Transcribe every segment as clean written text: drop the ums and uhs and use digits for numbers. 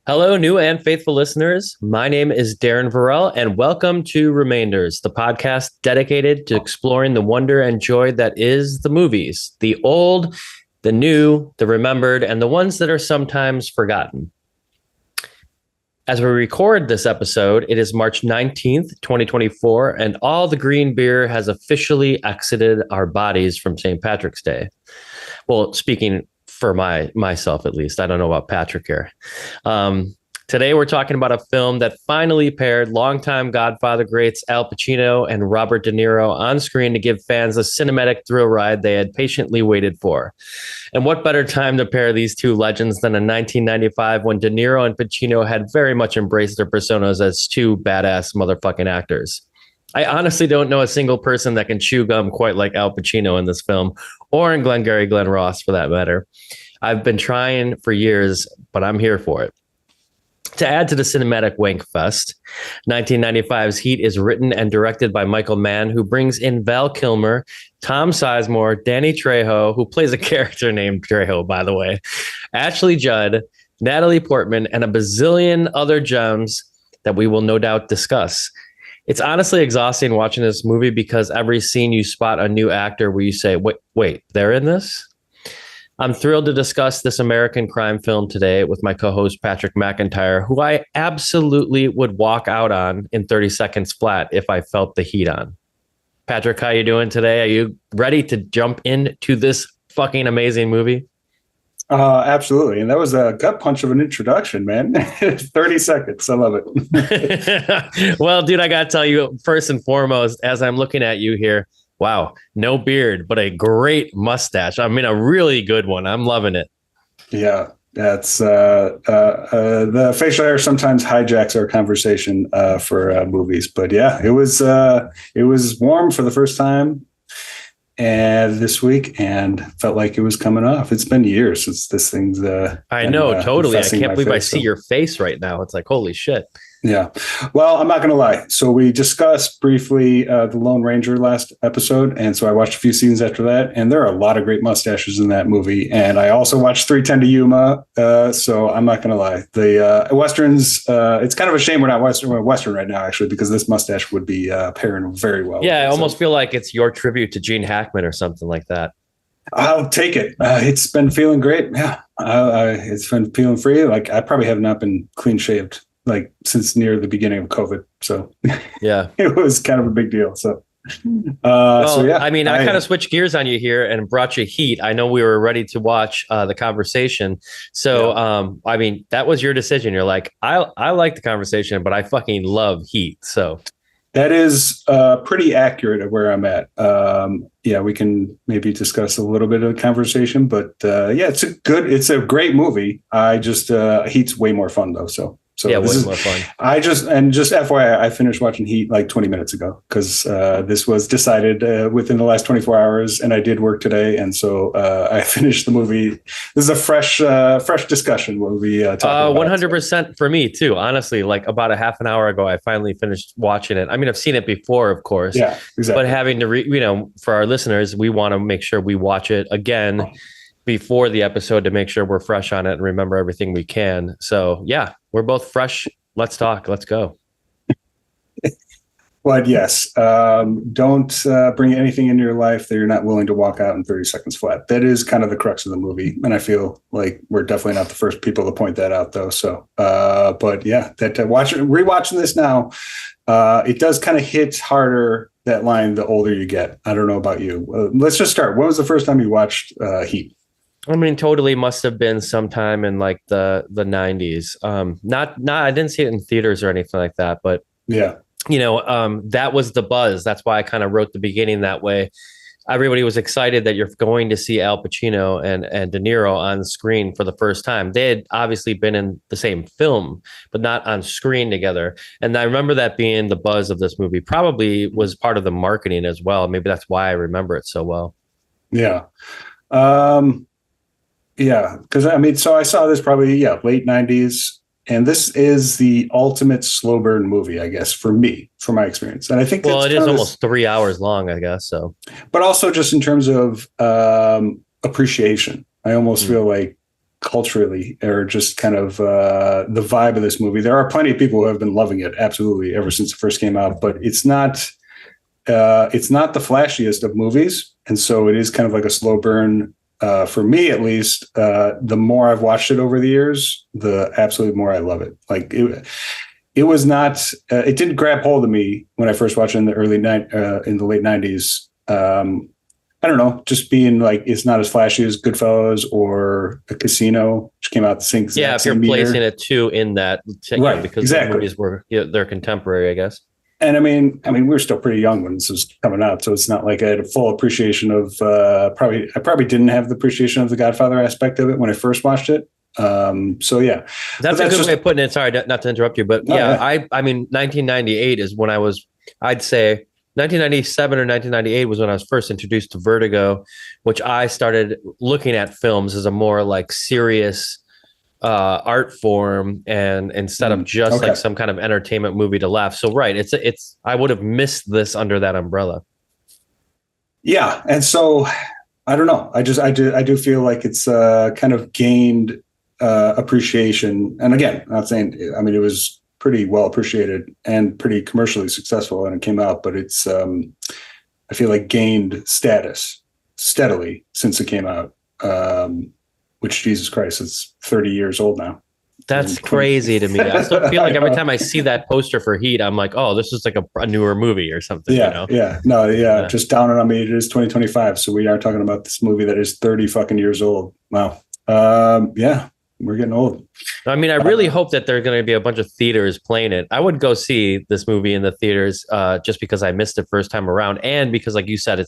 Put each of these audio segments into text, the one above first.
Hello, new and faithful listeners. My name is Darren Varell, and welcome to Remainders, the podcast dedicated to exploring the wonder and joy that is the movies, the old, the new, the remembered, and the ones that are sometimes forgotten. As we record this episode, it is March 19th, 2024, and all the green beer has officially exited our bodies from St. Patrick's Day. Well, speaking for myself at least. I don't know about Patrick here. Today we're talking about a film that finally paired longtime Godfather greats Al Pacino and Robert De Niro on screen to give fans a cinematic thrill ride they had patiently waited for. And what better time to pair these two legends than in 1995 when De Niro and Pacino had very much embraced their personas as two badass motherfucking actors. I honestly don't know a single person that can chew gum quite like Al Pacino in this film, or in Glengarry Glen Ross for that matter. I've been trying for years, but I'm here for it. To add to the cinematic wank fest, 1995's Heat is written and directed by Michael Mann, who brings in Val Kilmer, Tom Sizemore, Danny Trejo, who plays a character named Trejo, by the way, Ashley Judd, Natalie Portman, and a bazillion other gems that we will no doubt discuss. It's honestly exhausting watching this movie because every scene you spot a new actor where you say, wait, they're in this? I'm thrilled to discuss this American crime film today with my co-host, Patrick McIntyre, who I absolutely would walk out on in 30 seconds flat if I felt the heat on. Patrick, how you doing today? Are you ready to jump into this fucking amazing movie? Absolutely. And that was a gut punch of an introduction, man. 30 seconds. I love it. Well, dude, I got to tell you, first and foremost, as I'm looking at you here, wow, no beard, but a great mustache. I mean, a really good one. I'm loving it. Yeah, that's the facial hair sometimes hijacks our conversation for movies. But yeah, it was warm for the first time and this week, and felt like it was coming off. It's been years since this thing's. I know, totally. I can't believe I see your face right now. It's like, holy shit. Yeah. Well, I'm not going to lie. So we discussed briefly The Lone Ranger last episode. And so I watched a few scenes after that. And there are a lot of great mustaches in that movie. And I also watched 3:10 to Yuma. So I'm not going to lie. The Westerns, it's kind of a shame we're not Western right now, actually, because this mustache would be pairing very well. Yeah, I almost feel like it's your tribute to Gene Hackman or something like that. I'll take it. It's been feeling great. Yeah. It's been feeling free. Like I probably have not been clean shaved like since near the beginning of COVID. So yeah, it was kind of a big deal. So, yeah, I mean, I kind of switched gears on you here and brought you Heat. I know we were ready to watch the conversation. So, yeah. I mean, that was your decision. You're like, I like the conversation, but I fucking love Heat. So that is pretty accurate of where I'm at. Yeah, we can maybe discuss a little bit of the conversation, but yeah, it's a great movie. I just Heat's way more fun though. So yeah, way more fun. Just FYI, I finished watching Heat like 20 minutes ago because this was decided within the last 24 hours, and I did work today, and so I finished the movie. This is a fresh discussion. What we talk about? 100% for me too. Honestly, like about a half an hour ago, I finally finished watching it. I mean, I've seen it before, of course. Yeah, exactly. But having to, for our listeners, we want to make sure we watch it again before the episode to make sure we're fresh on it and remember everything we can. So yeah, we're both fresh. Let's talk. Let's go. But yes, don't bring anything into your life that you're not willing to walk out in 30 seconds flat. That is kind of the crux of the movie. And I feel like we're definitely not the first people to point that out though. So, but yeah, rewatching this now, it does kind of hit harder, that line, the older you get. I don't know about you. Let's just start. When was the first time you watched Heat? I mean, totally must have been sometime in like the 90s. I didn't see it in theaters or anything like that, but yeah, that was the buzz. That's why I kind of wrote the beginning that way. Everybody was excited that you're going to see Al Pacino and De Niro on screen for the first time. They had obviously been in the same film, but not on screen together. And I remember that being the buzz of this movie. Probably was part of the marketing as well. Maybe that's why I remember it so well. Yeah. Yeah, because I mean, so I saw this probably late 90s, and this is the ultimate slow burn movie, I guess, for me, for my experience. And I think it is almost 3 hours long, I guess. So, but also just in terms of appreciation, I almost feel like culturally, or just kind of the vibe of this movie. There are plenty of people who have been loving it absolutely ever since it first came out, but it's not the flashiest of movies, and so it is kind of like a slow burn. For me, at least, the more I've watched it over the years, the absolute more I love it. Like it was not. It didn't grab hold of me when I first watched it in the late '90s. I don't know, just being like, it's not as flashy as Goodfellas or a Casino, which came out the same. Yeah, if you're placing it too in that, right? Because exactly. the movies were they're contemporary, I guess. And I mean, we were still pretty young when this was coming out, so it's not like I had a full appreciation of. I probably didn't have the appreciation of the Godfather aspect of it when I first watched it. So yeah, that's a good way of putting it. Sorry, not to interrupt you, but yeah. I mean, 1998 is when I'd say 1997 or 1998 was when I was first introduced to Vertigo, which I started looking at films as a more like serious art form, and instead of just like some kind of entertainment movie to laugh. So right, it's I would have missed this under that umbrella. Yeah, and so I don't know. I do feel like it's kind of gained appreciation. And again, I'm not saying, I mean, it was pretty well appreciated and pretty commercially successful when it came out, but it's I feel like gained status steadily since it came out. Which, Jesus Christ, it's 30 years old now. That's crazy to me. I still feel like every time I see that poster for Heat, I'm like, oh, this is like a newer movie or something. Yeah, you know? Yeah. Just downing on me. It is 2025, so we are talking about this movie that is 30 fucking years old. Wow. Yeah, we're getting old. I mean, I really hope that there are going to be a bunch of theaters playing it. I would go see this movie in the theaters just because I missed it first time around, and because, like you said,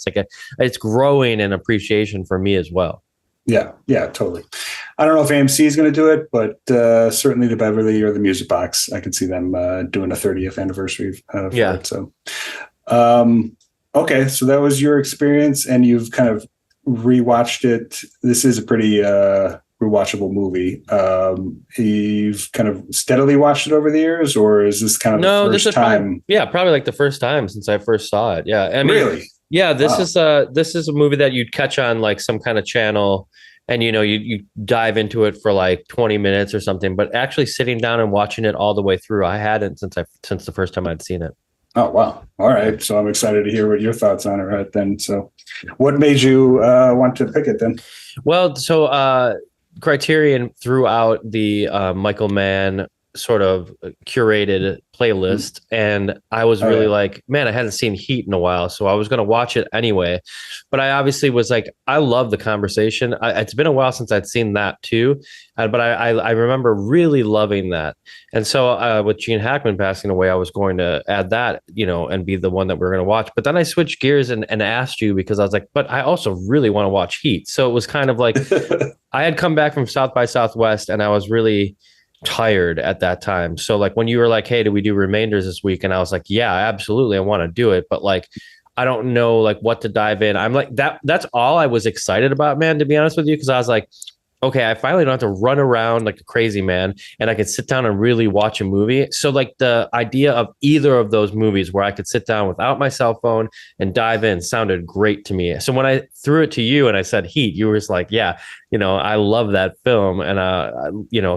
it's growing in appreciation for me as well. Yeah, totally. I don't know if AMC is going to do it, but certainly the Beverly or the Music Box, I could see them doing a 30th anniversary for it. So, okay, so that was your experience, and you've kind of rewatched it. This is a pretty rewatchable movie. You've kind of steadily watched it over the years, or is this kind of the first time? Probably like the first time since I first saw it. Yeah, I mean, really. Yeah, this is a movie that you'd catch on like some kind of channel, and you dive into it for like 20 minutes or something. But actually sitting down and watching it all the way through, I hadn't since the first time I'd seen it. Oh wow! All right, so I'm excited to hear what your thoughts on it right then. So, what made you want to pick it then? Well, so Criterion threw out the Michael Mann sort of curated playlist, and I was really like, man, I hadn't seen Heat in a while, so I was going to watch it anyway. But I obviously was like, I love the conversation. It's been a while since I'd seen that too, but I remember really loving that. And so with Gene Hackman passing away, I was going to add that, and be the one that we're going to watch. But then I switched gears and asked you, because I was like, but I also really want to watch Heat. So it was kind of like I had come back from South by Southwest, and I was really tired at that time. So like when you were like, hey, do we do Remainders this week? And I was like, yeah, absolutely, I want to do it, but like I don't know like what to dive in. I'm like, that's all I was excited about, man, to be honest with you, because I was like, okay, I finally don't have to run around like a crazy man, and I could sit down and really watch a movie. So like the idea of either of those movies where I could sit down without my cell phone and dive in sounded great to me. So when I threw it to you and I said Heat, you were just like, yeah, I love that film. And,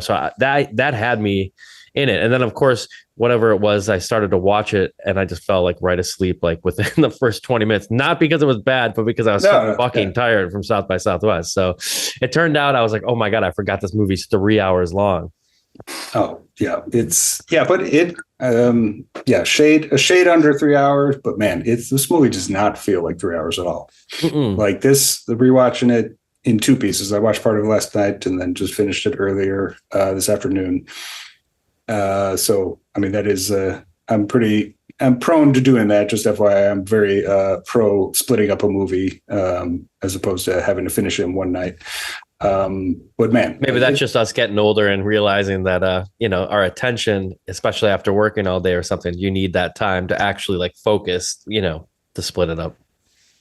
so that had me in it. And then, of course, whatever it was, I started to watch it, and I just fell like right asleep like within the first 20 minutes, not because it was bad, but because I was fucking tired from South by Southwest. So it turned out I was like, oh my God, I forgot this movie's 3 hours long. Oh yeah. But it, a shade under 3 hours, but man, this movie does not feel like 3 hours at all. Like the rewatching it in two pieces. I watched part of it last night and then just finished it earlier this afternoon. So, I mean, that is, I'm prone to doing that. Just FYI, I'm very pro splitting up a movie as opposed to having to finish it in one night. But man, maybe that's just us getting older and realizing that, our attention, especially after working all day or something, you need that time to actually like focus, to split it up.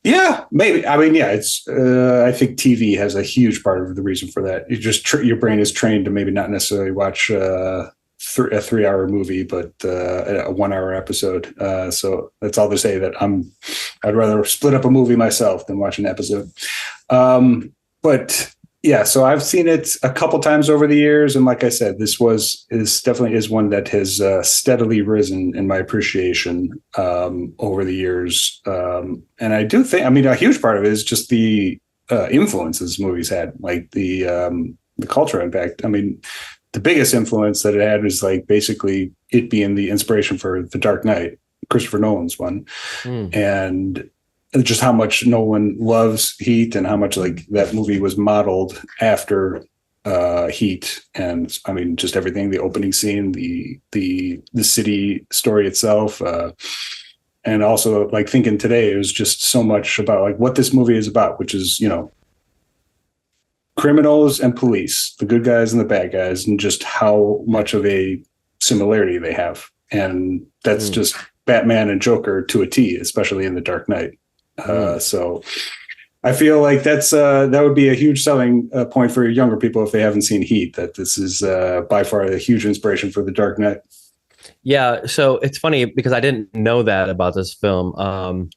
Yeah, maybe. I mean, yeah, it's, I think TV has a huge part of the reason for that. You just, your brain is trained to maybe not necessarily watch, a 3 hour movie, but a 1 hour episode. So that's all to say that I'd rather split up a movie myself than watch an episode. But Yeah, so I've seen it a couple times over the years, and like I said, is definitely one that has steadily risen in my appreciation over the years. And I do think, I mean, a huge part of it is just the influences movies had, like the cultural impact. I mean, the biggest influence that it had is like basically it being the inspiration for The Dark Knight, Christopher Nolan's one, and just how much Nolan loves Heat and how much like that movie was modeled after Heat. And I mean, just everything, the opening scene, the city story itself. And also like thinking today, it was just so much about like what this movie is about, which is, you know, criminals and police, the good guys and the bad guys, and just how much of a similarity they have. And that's just Batman and Joker to a T, especially in The Dark Knight. So I feel like that would be a huge selling point for younger people if they haven't seen Heat, that this is by far a huge inspiration for The Dark Knight. Yeah, so it's funny because I didn't know that about this film.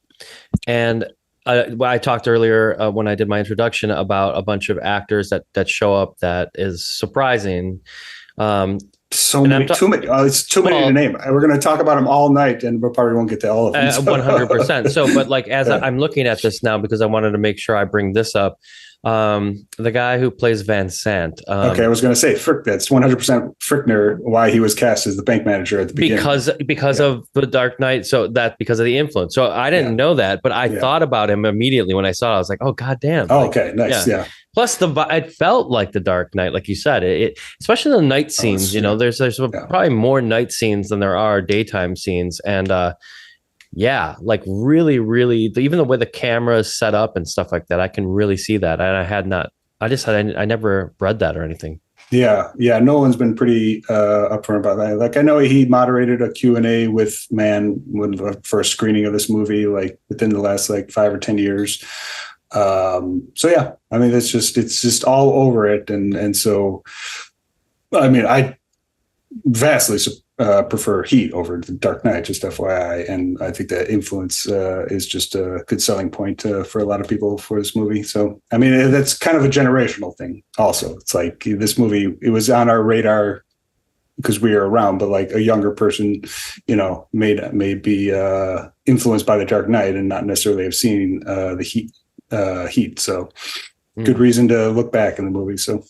And I talked earlier when I did my introduction about a bunch of actors that show up that is surprising. So many, too many. It's too many to name. We're going to talk about them all night, and we probably won't get to all of them. 100%. So, but like as I'm looking at this now, because I wanted to make sure I bring this up, the guy who plays Van Sant. Okay, I was going to say Frick. That's 100% Frickner. Why he was cast as the bank manager at the beginning because of The Dark Knight. So that because of the influence. So I didn't know that, but I thought about him immediately when I saw it. I was like, oh goddamn. Oh, okay, nice. Yeah. Plus, it felt like The Dark Knight, like you said. It especially the night scenes. You know, there's probably more night scenes than there are daytime scenes, and like really, really, even the way the camera is set up and stuff like that, I can really see that. And I never read that or anything. Yeah. Nolan's been pretty upfront about that. Like I know he moderated a Q&A with Mann when the first screening of this movie, like within the last like 5 or 10 years. So yeah, I mean, it's just all over it. And so, I mean, I vastly prefer Heat over The Dark Knight, just FYI. And I think that influence is just a good selling point for a lot of people for this movie. So, I mean, that's kind of a generational thing also. It's like this movie, it was on our radar because we were around, but like a younger person, you know, may be influenced by The Dark Knight and not necessarily have seen the Heat. So good reason to look back in the movie. So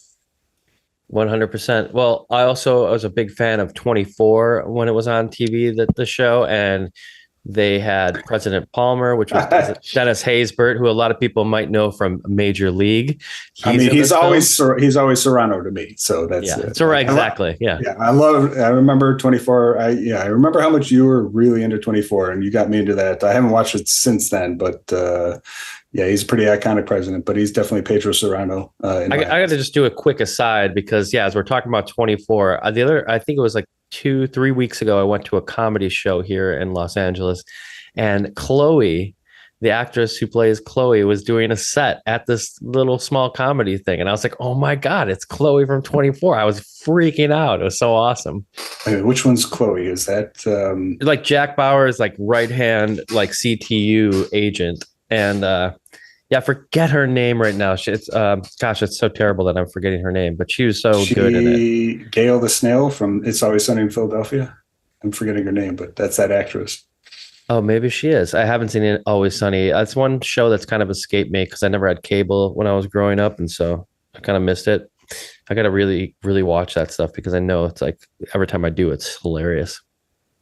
100%. Well, I was a big fan of 24 when it was on TV, the show, and they had President Palmer, which was Dennis Haysbert, who a lot of people might know from Major League. He's always Serrano to me. So that's exactly. Yeah. I remember 24. I remember how much you were really into 24, and you got me into that. I haven't watched it since then, but he's a pretty iconic president, but he's definitely Pedro Serrano. I got to just do a quick aside because, as we're talking about 24, I think it was like 2-3 weeks ago, I went to a comedy show here in Los Angeles, and Chloe, the actress who plays Chloe, was doing a set at this little small comedy thing. And I was like, oh my God, it's Chloe from 24. I was freaking out. It was so awesome. Which one's Chloe? Is that like Jack Bauer's like right hand, like CTU agent? And I forget her name right now. It's so terrible that I'm forgetting her name, but she was so good in it. Gail the Snail from It's Always Sunny in Philadelphia. I'm forgetting her name, but that's that actress. Oh, maybe she is. I haven't seen It Always Sunny. That's one show that's kind of escaped me because I never had cable when I was growing up, and so I kind of missed it. I got to really, really watch that stuff because I know it's like every time I do, it's hilarious.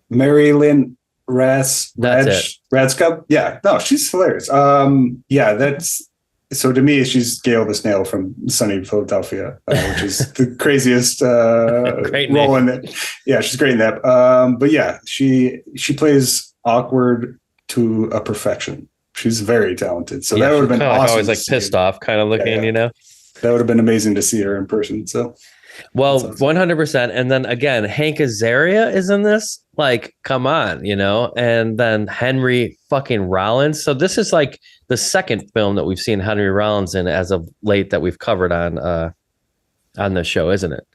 Mary Lynn Radska. Yeah, no, she's hilarious. That's so to me, she's Gail the Snail from Sunny in Philadelphia, which is the craziest role in it. Yeah, she's great in that. But yeah, she plays awkward to a perfection. She's very talented. So that would have been awesome. Always like pissed off, kind of looking, you know. That would have been amazing to see her in person. So. Well, 100%. And then again, Hank Azaria is in this. Like, come on, you know, and then Henry fucking Rollins. So this is like the second film that we've seen Henry Rollins in as of late that we've covered on the show, isn't it?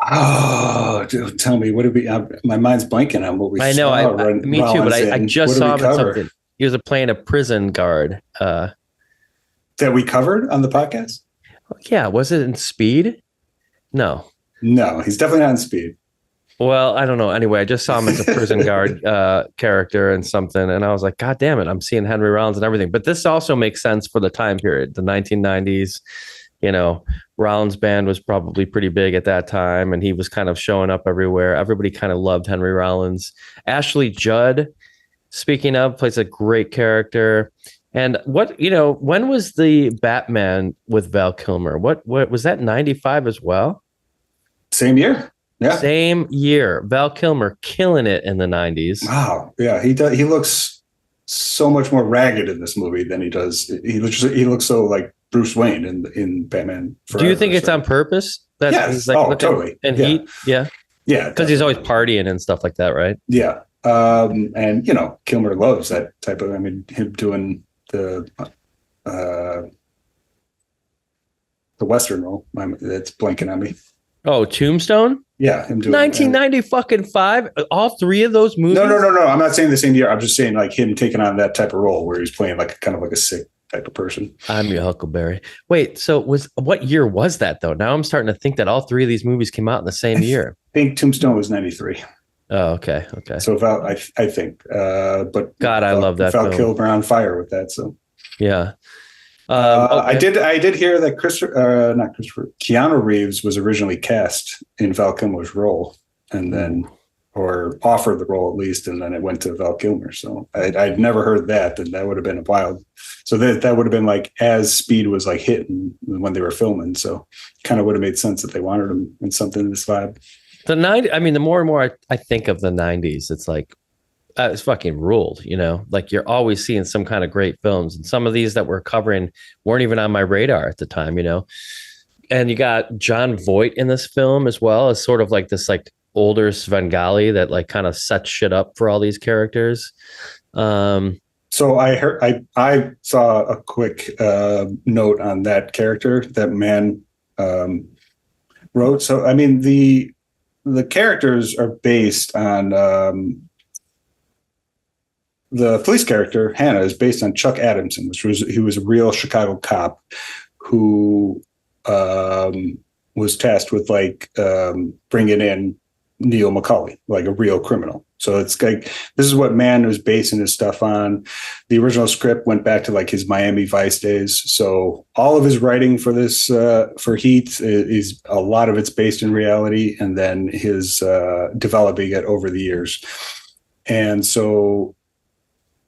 Oh, dude, tell me, what did we? My mind's blanking on what we. I know, me too, but I just saw him in something. He was playing a prison guard. That we covered on the podcast? Yeah, was it in Speed? No. No, he's definitely not in Speed. Well, I don't know. Anyway, I just saw him as a prison guard character and something, and I was like, God damn it, I'm seeing Henry Rollins and everything. But this also makes sense for the time period, the 1990s. You know, Rollins band was probably pretty big at that time, and he was kind of showing up everywhere. Everybody kind of loved Henry Rollins. Ashley Judd, speaking of, plays a great character. And when was the Batman with Val Kilmer? What was that, 95 as well? Same year. Yeah. Same year. Val Kilmer killing it in the 90s. Wow. Yeah, he does. He looks so much more ragged in this movie than he does. He looks so like Bruce Wayne in Batman Forever. Do you think it's on purpose? That yes. he's like Totally. And Heat? Yeah. Yeah. Because he's always partying and stuff like that, right? Yeah. And Kilmer loves that type of, him doing the Western role. It's blanking on me. Oh, Tombstone? Yeah, him doing 1990 fucking 5. All three of those movies. No. I'm not saying the same year. I'm just saying like him taking on that type of role where he's playing like kind of like a sick type of person. I'm your Huckleberry. Wait, so what year was that though? Now I'm starting to think that all three of these movies came out in the same year. I think Tombstone was 93. Oh, okay. So Val, I think, but God, I love that. Val Kilmer on fire with that. So yeah. Okay. I did hear that Keanu Reeves was originally cast in Val Kilmer's role, and then, or offered the role at least, and then it went to Val Kilmer. So I'd never heard that, and that would have been wild. So that would have been like as Speed was like hitting when they were filming. So kind of would have made sense that they wanted him in something in this vibe. The more and more I think of the 90s, it's like, it's fucking ruled, like you're always seeing some kind of great films, and some of these that we're covering weren't even on my radar at the time, and you got John Voight in this film as well as sort of like this like older Svengali that like kind of sets shit up for all these characters. So I saw a quick note on that character that Mann wrote. So, the characters are based on the police character, Hannah, is based on Chuck Adamson, he was a real Chicago cop who was tasked with like bringing in Neil McCauley, like a real criminal. So it's like, this is what Mann was basing his stuff on. The original script went back to like his Miami Vice days. So all of his writing for this, for Heat, is a lot of it's based in reality, and then his developing it over the years. And so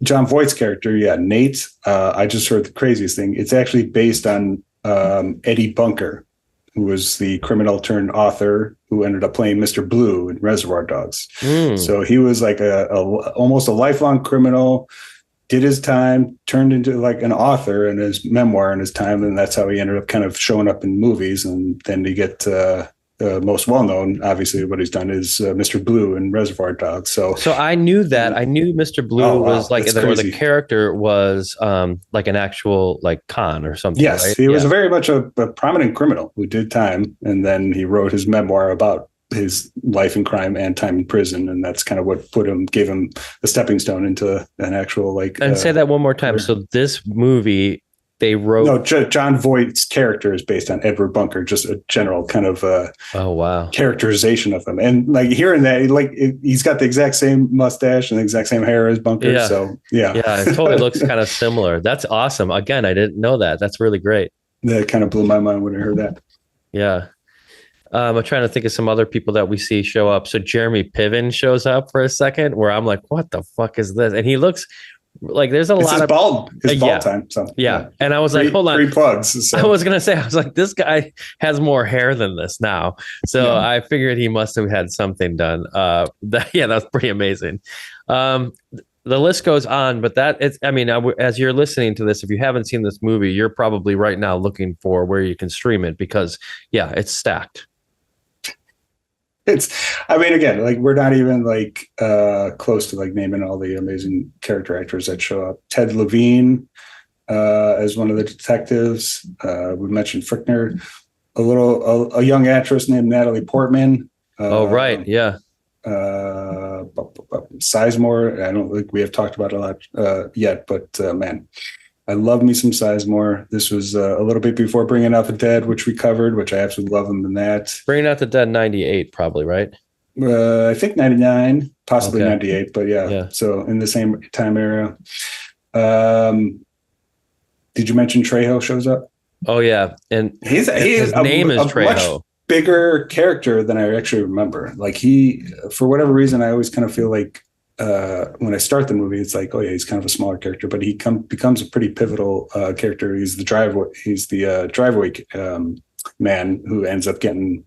John Voight's character, Nate, I just heard the craziest thing. It's actually based on Eddie Bunker, who was the criminal turned author who ended up playing Mr. Blue in Reservoir Dogs. So he was like almost a lifelong criminal, did his time, turned into like an author in his memoir in his time. And that's how he ended up kind of showing up in movies. And then to get most well-known, obviously, what he's done is Mr. Blue in Reservoir Dogs. So I knew that. I knew Mr. Blue was like, or the character was like an actual like con or something. Yes, right? He was very much a prominent criminal who did time, and then he wrote his memoir about his life in crime and time in prison, and that's kind of what gave him a stepping stone into an actual like. And say that one more time. So this movie, they wrote. No, John Voight's character is based on Edward Bunker, just a general kind of characterization of him. And like hearing that, he's got the exact same mustache and the exact same hair as Bunker. Yeah. So yeah, it totally looks kind of similar. That's awesome. Again, I didn't know that. That's really great. That kind of blew my mind when I heard that. Yeah. I'm trying to think of some other people that we see show up. So Jeremy Piven shows up for a second, where I'm like, what the fuck is this? And he looks like there's lot his of bald time. So yeah. And I was like, hold on. 3 plugs. So. I was like, this guy has more hair than this now. So I figured he must have had something done. That was pretty amazing. The list goes on, but as you're listening to this, if you haven't seen this movie, you're probably right now looking for where you can stream it, because it's stacked. Again, like we're not even like close to like naming all the amazing character actors that show up. Ted Levine as one of the detectives. We mentioned Frickner, a young actress named Natalie Portman. Right. Yeah. Sizemore. I don't think we have talked about a lot yet, but man, I love me some Sizemore. This was a little bit before Bringing Out the Dead, which we covered, which I absolutely love him in that. Bringing Out the Dead 98, probably, right? I think 99, possibly Okay. 98, but yeah. Yeah. So in the same time era. Did you mention Trejo shows up? Oh yeah, and His name is a much Trejo. bigger character than I actually remember. Like he, for whatever reason, I always kind of feel like when I start the movie, it's like, oh yeah, he's kind of a smaller character, but he becomes a pretty pivotal character. He's the driveway. He's the driveway man who ends up getting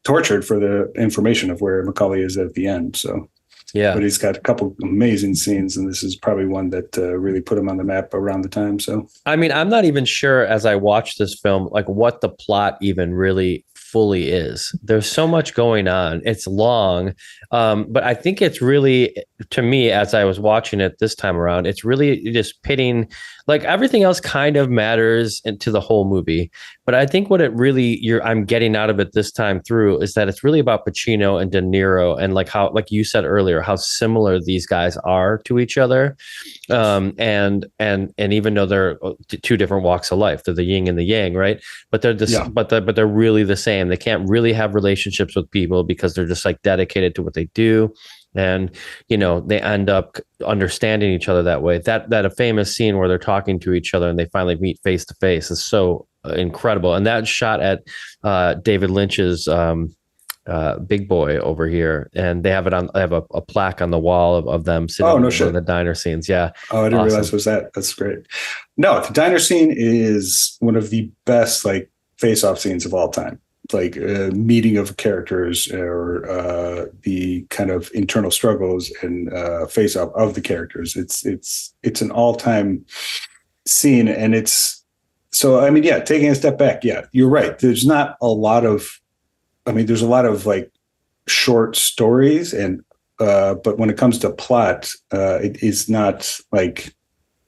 tortured for the information of where Macaulay is at the end. So. Yeah. But he's got a couple amazing scenes, and this is probably one that really put him on the map around the time. So, I mean, I'm not even sure as I watch this film, like what the plot even really fully is. There's so much going on. It's long. But I think it's really, to me, as I was watching it this time around, it's really just pitting, like everything else kind of matters into the whole movie. But I think what it really I'm getting out of it this time through is that it's really about Pacino and De Niro, and like how, like you said earlier, how similar these guys are to each other. And even though they're two different walks of life, they're the yin and the yang, right? But they're just, but they're really the same. They can't really have relationships with people because they're just like dedicated to what they do. And, you know, they end up understanding each other that way. That a famous scene where they're talking to each other and they finally meet face to face is so incredible. And that shot at David Lynch's Big Boy over here, and they have it on. I have a plaque on the wall of them sitting in the diner scenes. Yeah. Oh, I didn't realize it was that. That's great. No, the diner scene is one of the best like face-off scenes of all time. Like meeting of characters or the kind of internal struggles and face-off of the characters. It's an all-time scene, and it's so. I mean, yeah. Taking a step back, yeah, you're right. There's not a lot of. I mean, there's a lot of like short stories, and but when it comes to plot, it is not like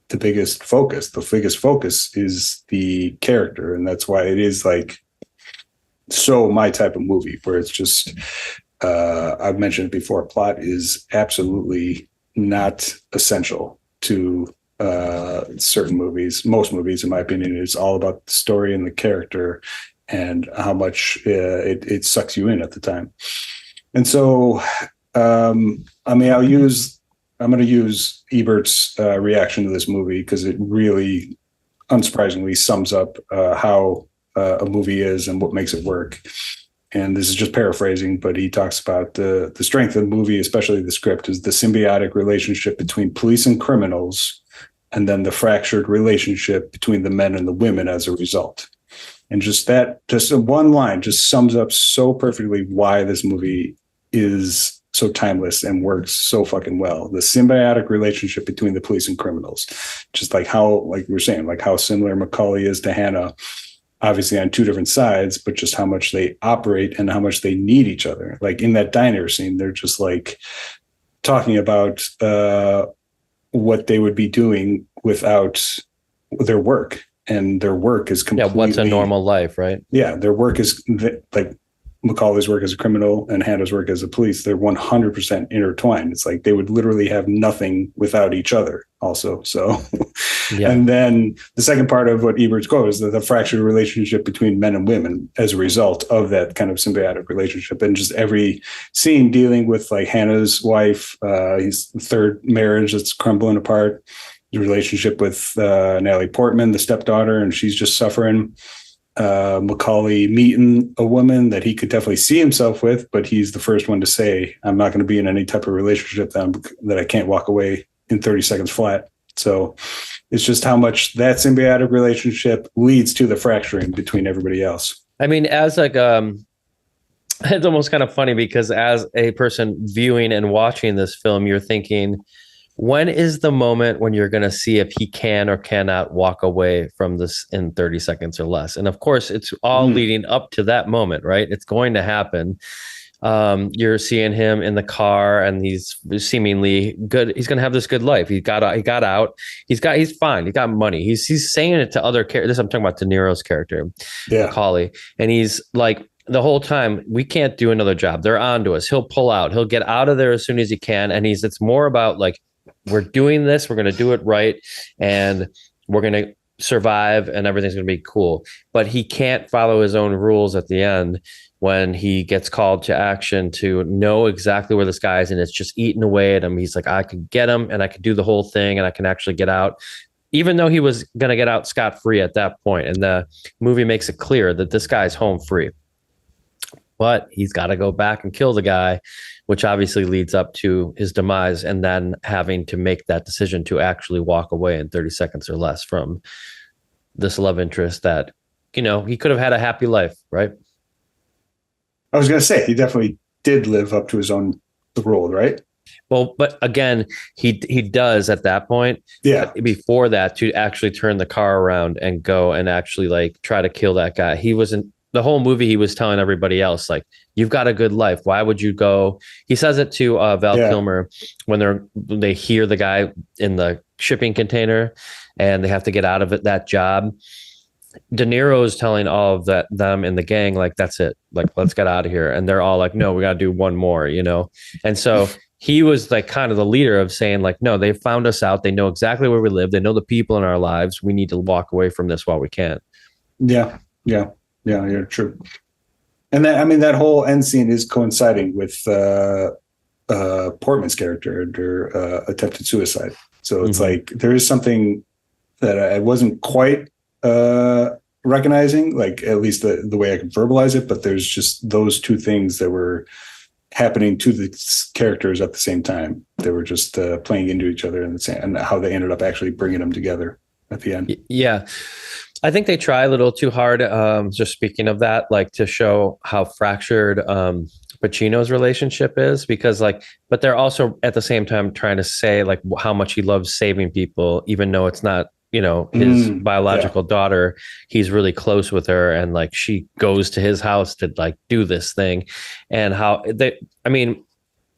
the biggest focus. The biggest focus is the character, and that's why it is like so my type of movie, where it's just I've mentioned it before. Plot is absolutely not essential to certain movies. Most movies, in my opinion, it's all about the story and the character, and how much it sucks you in at the time. And so, I mean, I'm going to use Ebert's reaction to this movie because it really, unsurprisingly, sums up how a movie is and what makes it work. And this is just paraphrasing, but he talks about the strength of the movie, especially the script, is the symbiotic relationship between police and criminals, and then the fractured relationship between the men and the women as a result. And just one line just sums up so perfectly why this movie is so timeless and works so fucking well. The symbiotic relationship between the police and criminals, just like how, like we were saying, like how similar Macaulay is to Hannah, obviously on two different sides, but just how much they operate and how much they need each other. Like in that diner scene, they're just like talking about what they would be doing without their work. And their work is completely... Yeah, what's a normal life, right? Yeah, their work is like Macaulay's work as a criminal and Hannah's work as a police. They're 100% intertwined. It's like they would literally have nothing without each other also. So, yeah. And then the second part of what Ebert's quote is the fractured relationship between men and women as a result of that kind of symbiotic relationship. And just every scene dealing with like Hannah's wife, his third marriage that's crumbling apart, the relationship with Natalie Portman, the stepdaughter, and she's just suffering. Macaulay meeting a woman that he could definitely see himself with, but he's the first one to say, I'm not going to be in any type of relationship that I can't walk away in 30 seconds flat. So it's just how much that symbiotic relationship leads to the fracturing between everybody else. I mean, as like, it's almost kind of funny because as a person viewing and watching this film, you're thinking, when is the moment when you're going to see if he can or cannot walk away from this in 30 seconds or less? And of course, it's all leading up to that moment, right? It's going to happen. You're seeing him in the car and he's seemingly good. He's going to have this good life. He got out. He's fine. He got money. He's saying it to other characters. I'm talking about De Niro's character, Macaulay. And he's like, the whole time, we can't do another job. They're on to us. He'll pull out. He'll get out of there as soon as he can. And it's more about like we're doing this, we're going to do it right, and we're going to survive, and everything's going to be cool. But he can't follow his own rules at the end when he gets called to action to know exactly where this guy is, and it's just eating away at him. He's like, I could get him, and I could do the whole thing, and I can actually get out, even though he was going to get out scot-free at that point. And the movie makes it clear that this guy's home free. But he's got to go back and kill the guy, which obviously leads up to his demise, and then having to make that decision to actually walk away in 30 seconds or less from this love interest that, you know, he could have had a happy life, right? I was going to say, he definitely did live up to his own role, right? Well, but again, he does at that point. Yeah. Before that, to actually turn the car around and go and actually like try to kill that guy. He wasn't, the whole movie, he was telling everybody else, like, you've got a good life. Why would you go? He says it to Val Kilmer when they hear the guy in the shipping container and they have to get out of that job. De Niro is telling all of them in the gang, like, that's it. Like, let's get out of here. And they're all like, no, we got to do one more, you know? And so he was like kind of the leader of saying like, no, they found us out. They know exactly where we live. They know the people in our lives. We need to walk away from this while we can. Yeah. True. And that, I mean, that whole end scene is coinciding with Portman's character under attempted suicide. So it's like, there is something that I wasn't quite recognizing, like at least the way I can verbalize it, but there's just those two things that were happening to the characters at the same time. They were just playing into each other and how they ended up actually bringing them together at the end. Yeah. I think they try a little too hard. Just speaking of that, like to show how fractured Pacino's relationship is, because like, but they're also at the same time trying to say like how much he loves saving people, even though it's not, you know, his biological daughter. He's really close with her, and like she goes to his house to like do this thing, and how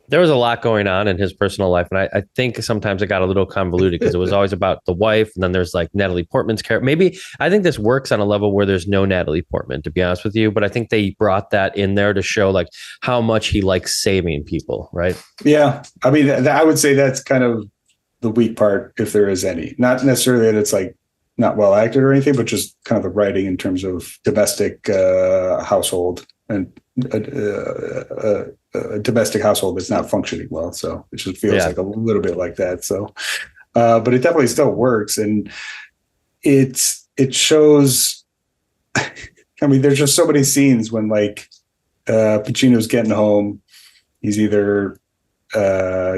there was a lot going on in his personal life. And I think sometimes it got a little convoluted because it was always about the wife. And then there's like Natalie Portman's character. Maybe I think this works on a level where there's no Natalie Portman, to be honest with you. But I think they brought that in there to show like how much he likes saving people. Right. Yeah. I mean, I would say that's kind of the weak part, if there is any. Not necessarily that it's like not well acted or anything, but just kind of the writing in terms of domestic household and a domestic household that's not functioning well. So it just feels like a little bit like that. So, but it definitely still works. And it shows, I mean, there's just so many scenes when like Pacino's getting home, he's either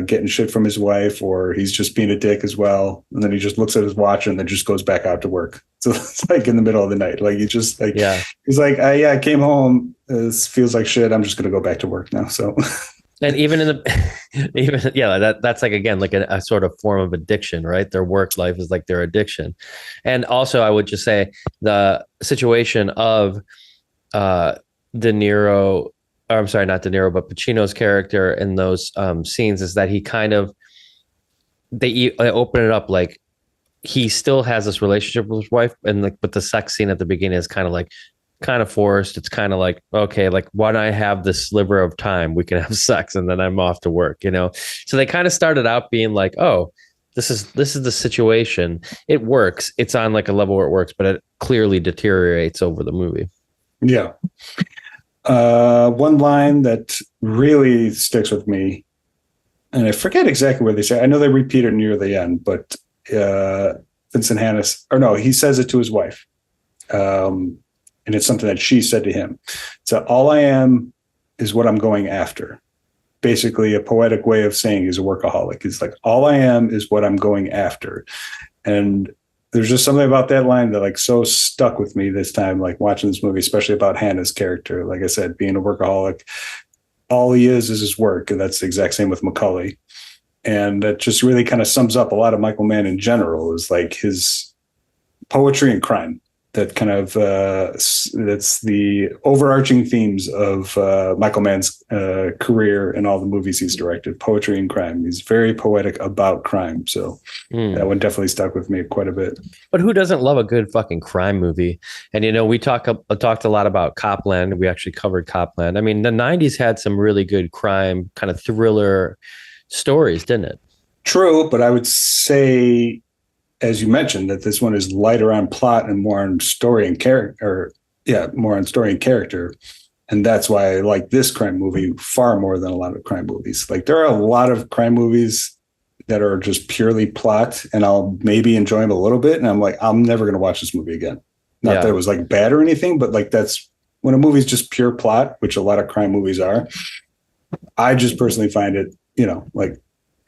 getting shit from his wife or he's just being a dick as well. And then he just looks at his watch and then just goes back out to work. So it's like in the middle of the night, like he just like, he's like, I came home. This feels like shit. I'm just going to go back to work now. So, and even in the, that's like, again, like a sort of form of addiction, right? Their work life is like their addiction. And also I would just say the situation of De Niro, or I'm sorry, not De Niro, but Pacino's character in those scenes is that he kind of, they open it up like he still has this relationship with his wife, and like, but the sex scene at the beginning is kind of forced. It's kind of like, okay, like why don't I have this sliver of time? We can have sex and then I'm off to work, you know? So they kind of started out being like, oh, this is the situation. It works. It's on like a level where it works, but it clearly deteriorates over the movie. Yeah. One line that really sticks with me, and I forget exactly where they say, I know they repeat it near the end, but Vincent Hannis, or no, he says it to his wife. And it's something that she said to him. So all I am is what I'm going after. Basically a poetic way of saying he's a workaholic. It's like, all I am is what I'm going after. And there's just something about that line that like so stuck with me this time, like watching this movie, especially about Hannah's character. Like I said, being a workaholic, all he is his work. And that's the exact same with Macaulay. And that just really kind of sums up a lot of Michael Mann in general, is like his poetry and crime. That kind of, that's the overarching themes of Michael Mann's career and all the movies he's directed, poetry and crime. He's very poetic about crime. So that one definitely stuck with me quite a bit. But who doesn't love a good fucking crime movie? And, you know, we talked a lot about Copland. We actually covered Copland. I mean, the 90s had some really good crime kind of thriller stories, didn't it? True, but I would say, as you mentioned, that this one is lighter on plot and more on story and character. More on story and character. And that's why I like this crime movie far more than a lot of crime movies. Like, there are a lot of crime movies that are just purely plot, and I'll maybe enjoy them a little bit. And I'm like, I'm never going to watch this movie again. Not that it was like bad or anything, but like, that's when a movie's just pure plot, which a lot of crime movies are. I just personally find it, like,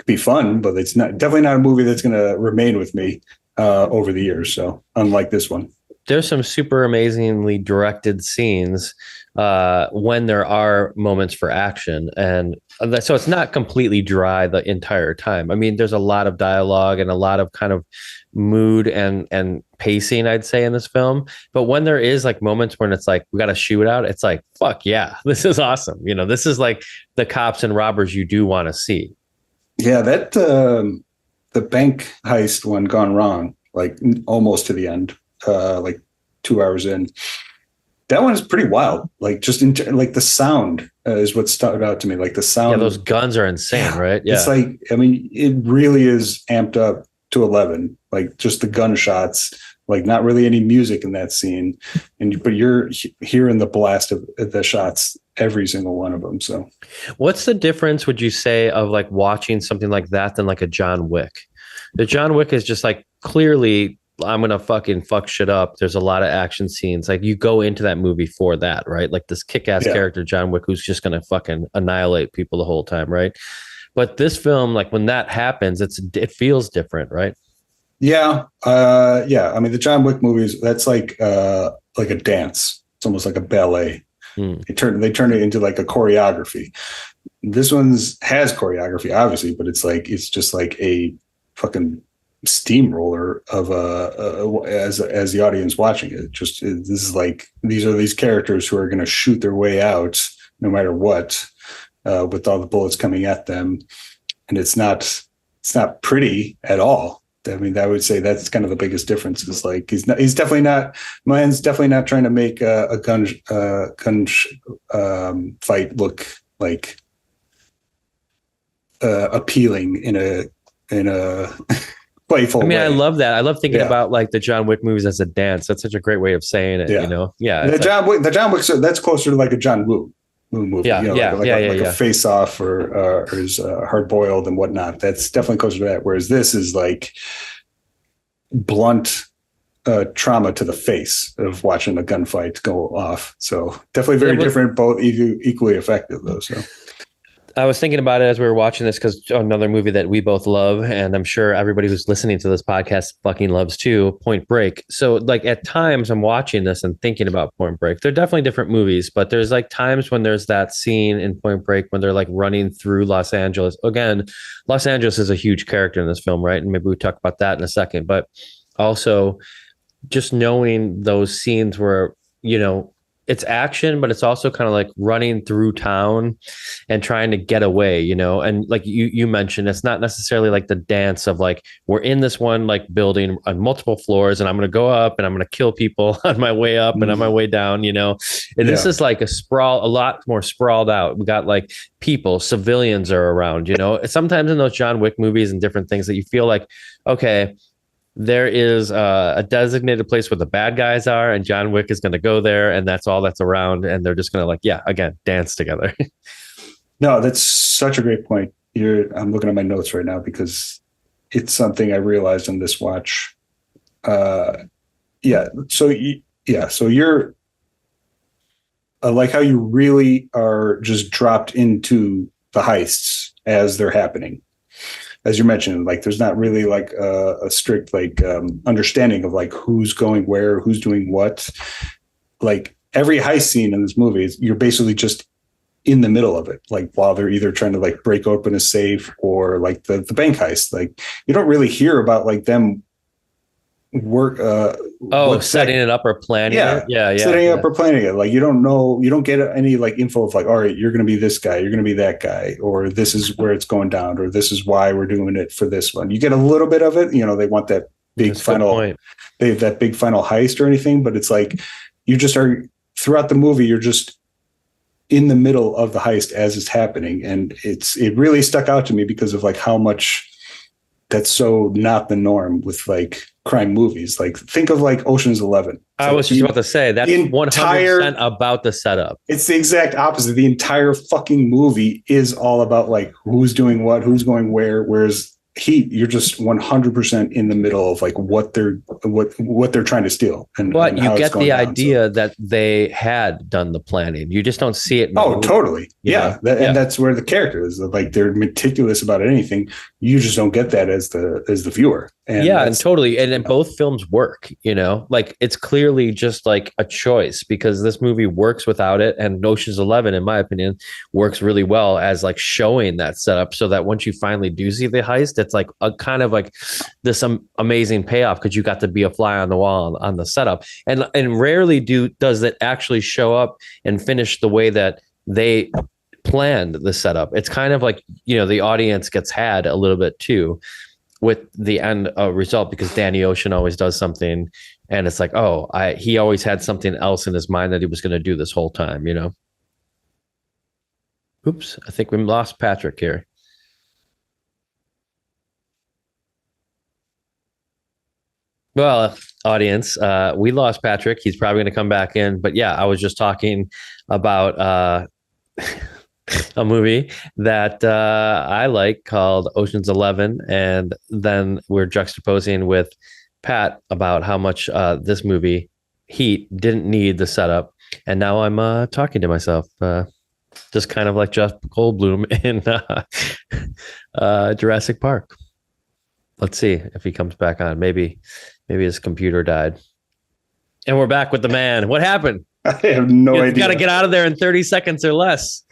be fun, but it's definitely not a movie that's going to remain with me over the years. So unlike this one, there's some super amazingly directed scenes when there are moments for action. And so it's not completely dry the entire time. I mean, there's a lot of dialogue and a lot of kind of mood and pacing, I'd say, in this film. But when there is like moments when it's like, we got a shootout, it's like, fuck yeah, this is awesome. This is like the cops and robbers you do want to see. Yeah, that the bank heist one gone wrong, like almost to the end, like 2 hours in. That one is pretty wild. Like, just like the sound is what stuck out to me. Like the sound. Yeah, those guns are insane, right? Yeah, it's like, I mean, it really is amped up to 11. Like, just the gunshots. Like, not really any music in that scene, but you're hearing the blast of the shots, every single one of them. So, what's the difference, would you say, of like watching something like that than like a John Wick? The John Wick is just like, clearly, I'm gonna fucking fuck shit up. There's a lot of action scenes. Like, you go into that movie for that, right? Like this kick-ass character, John Wick, who's just gonna fucking annihilate people the whole time, right? But this film, like, when that happens, it feels different, right? Yeah. I mean, the John Wick movies, that's like a dance. It's almost like a ballet. They turn it into like a choreography. This one's has choreography, obviously, but it's just like a fucking steamroller of as the audience watching it. This is like, these are these characters who are going to shoot their way out no matter what, with all the bullets coming at them, and it's not pretty at all. I mean, I would say that's kind of the biggest difference. Is like, Mann's definitely not trying to make a gun fight look like appealing in a playful way. I love that. I love thinking about like the John Wick movies as a dance. That's such a great way of saying it. Yeah. The John Wick, that's closer to like a John Woo movie. Like a Face Off or is Hard Boiled and whatnot. That's definitely closer to that. Whereas this is like blunt trauma to the face of watching a gunfight go off. So definitely very different, both equally effective though. So I was thinking about it as we were watching this, because another movie that we both love, and I'm sure everybody who's listening to this podcast fucking loves too, Point Break. So like, at times I'm watching this and thinking about Point Break. They're definitely different movies, but there's like times when there's that scene in Point Break when they're like running through Los Angeles. Again, Los Angeles is a huge character in this film, right? And maybe we talk about that in a second, but also just knowing those scenes where, it's action, but it's also kind of like running through town and trying to get away, and like you mentioned, it's not necessarily like the dance of like, we're in this one like building on multiple floors and I'm going to go up and I'm going to kill people on my way up and on my way down, and this is like a lot more sprawled out. We got like people, civilians are around, sometimes in those John Wick movies and different things that you feel like, okay, there is a designated place where the bad guys are, and John Wick is going to go there, and that's all that's around, and they're just going to like, again, dance together. No, that's such a great point. I'm looking at my notes right now because it's something I realized in this watch. So you're like how you really are just dropped into the heists as they're happening. As you mentioned, like, there's not really like a strict like understanding of like who's going where, who's doing what. Like, every heist scene in this movie you're basically just in the middle of it, like while they're either trying to like break open a safe or like the bank heist. Like, you don't really hear about like them work setting it up or planning it. Setting up or planning it. Like, you don't get any like info of like, all right, you're going to be this guy, you're going to be that guy, or this is where it's going down, or this is why we're doing it for this one. You get a little bit of it, they want that big they have that big final heist or anything, but it's like, you just are throughout the movie, you're just in the middle of the heist as it's happening. And it really stuck out to me because of like how much that's so not the norm with like crime movies. Like think of like Ocean's 11. I was just about to say that's 100% about the setup. It's the exact opposite. The entire fucking movie is all about like who's doing what, who's going where. Whereas Heat, you're just 100% in the middle of like what they're trying to steal. But you get the idea that they had done the planning. You just don't see it. Totally. Yeah. And that's where the character is. Like they're meticulous about anything. You just don't get that as the viewer. And totally. And both films work, like it's clearly just like a choice because this movie works without it. And Ocean's 11, in my opinion, works really well as like showing that setup so that once you finally do see the heist, it's like a kind of like this amazing payoff because you got to be a fly on the wall on the setup. And rarely does it actually show up and finish the way that they planned the setup. It's kind of like, the audience gets had a little bit too with the end result because Danny Ocean always does something and it's like, he always had something else in his mind that he was going to do this whole time, Oops, I think we lost Patrick here. Well, audience, we lost Patrick. He's probably going to come back in. But yeah, I was just talking about a movie that I like called Ocean's 11. And then we're juxtaposing with Pat about how much this movie, Heat, didn't need the setup. And now I'm talking to myself, just kind of like Jeff Goldblum in Jurassic Park. Let's see if he comes back on. Maybe his computer died. And we're back with the man. What happened? I have no idea. You got to get out of there in 30 seconds or less.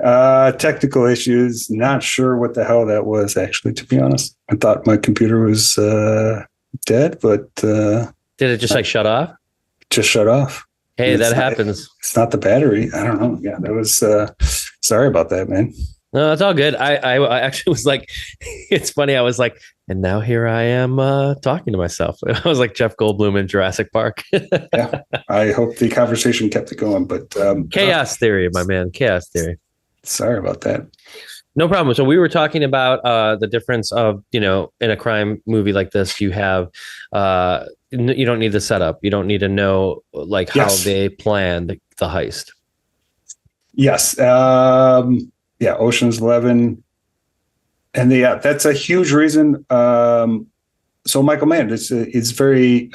Technical issues. Not sure what the hell that was, actually, to be honest. I thought my computer was dead, but... Did it just shut off? Just shut off. Hey, that happens. It's not the battery. I don't know. Yeah, that was... sorry about that, man. No, it's all good. I actually was like, it's funny. I was like, and now here I am talking to myself. I was like Jeff Goldblum in Jurassic Park. Yeah, I hope the conversation kept it going. But chaos theory, my man, chaos theory. Sorry about that. No problem. So we were talking about the difference of, in a crime movie like this, you have you don't need the setup. You don't need to know like how they planned the heist. Yes. Yeah, Ocean's 11. And that's a huge reason. So Michael Mann, it's very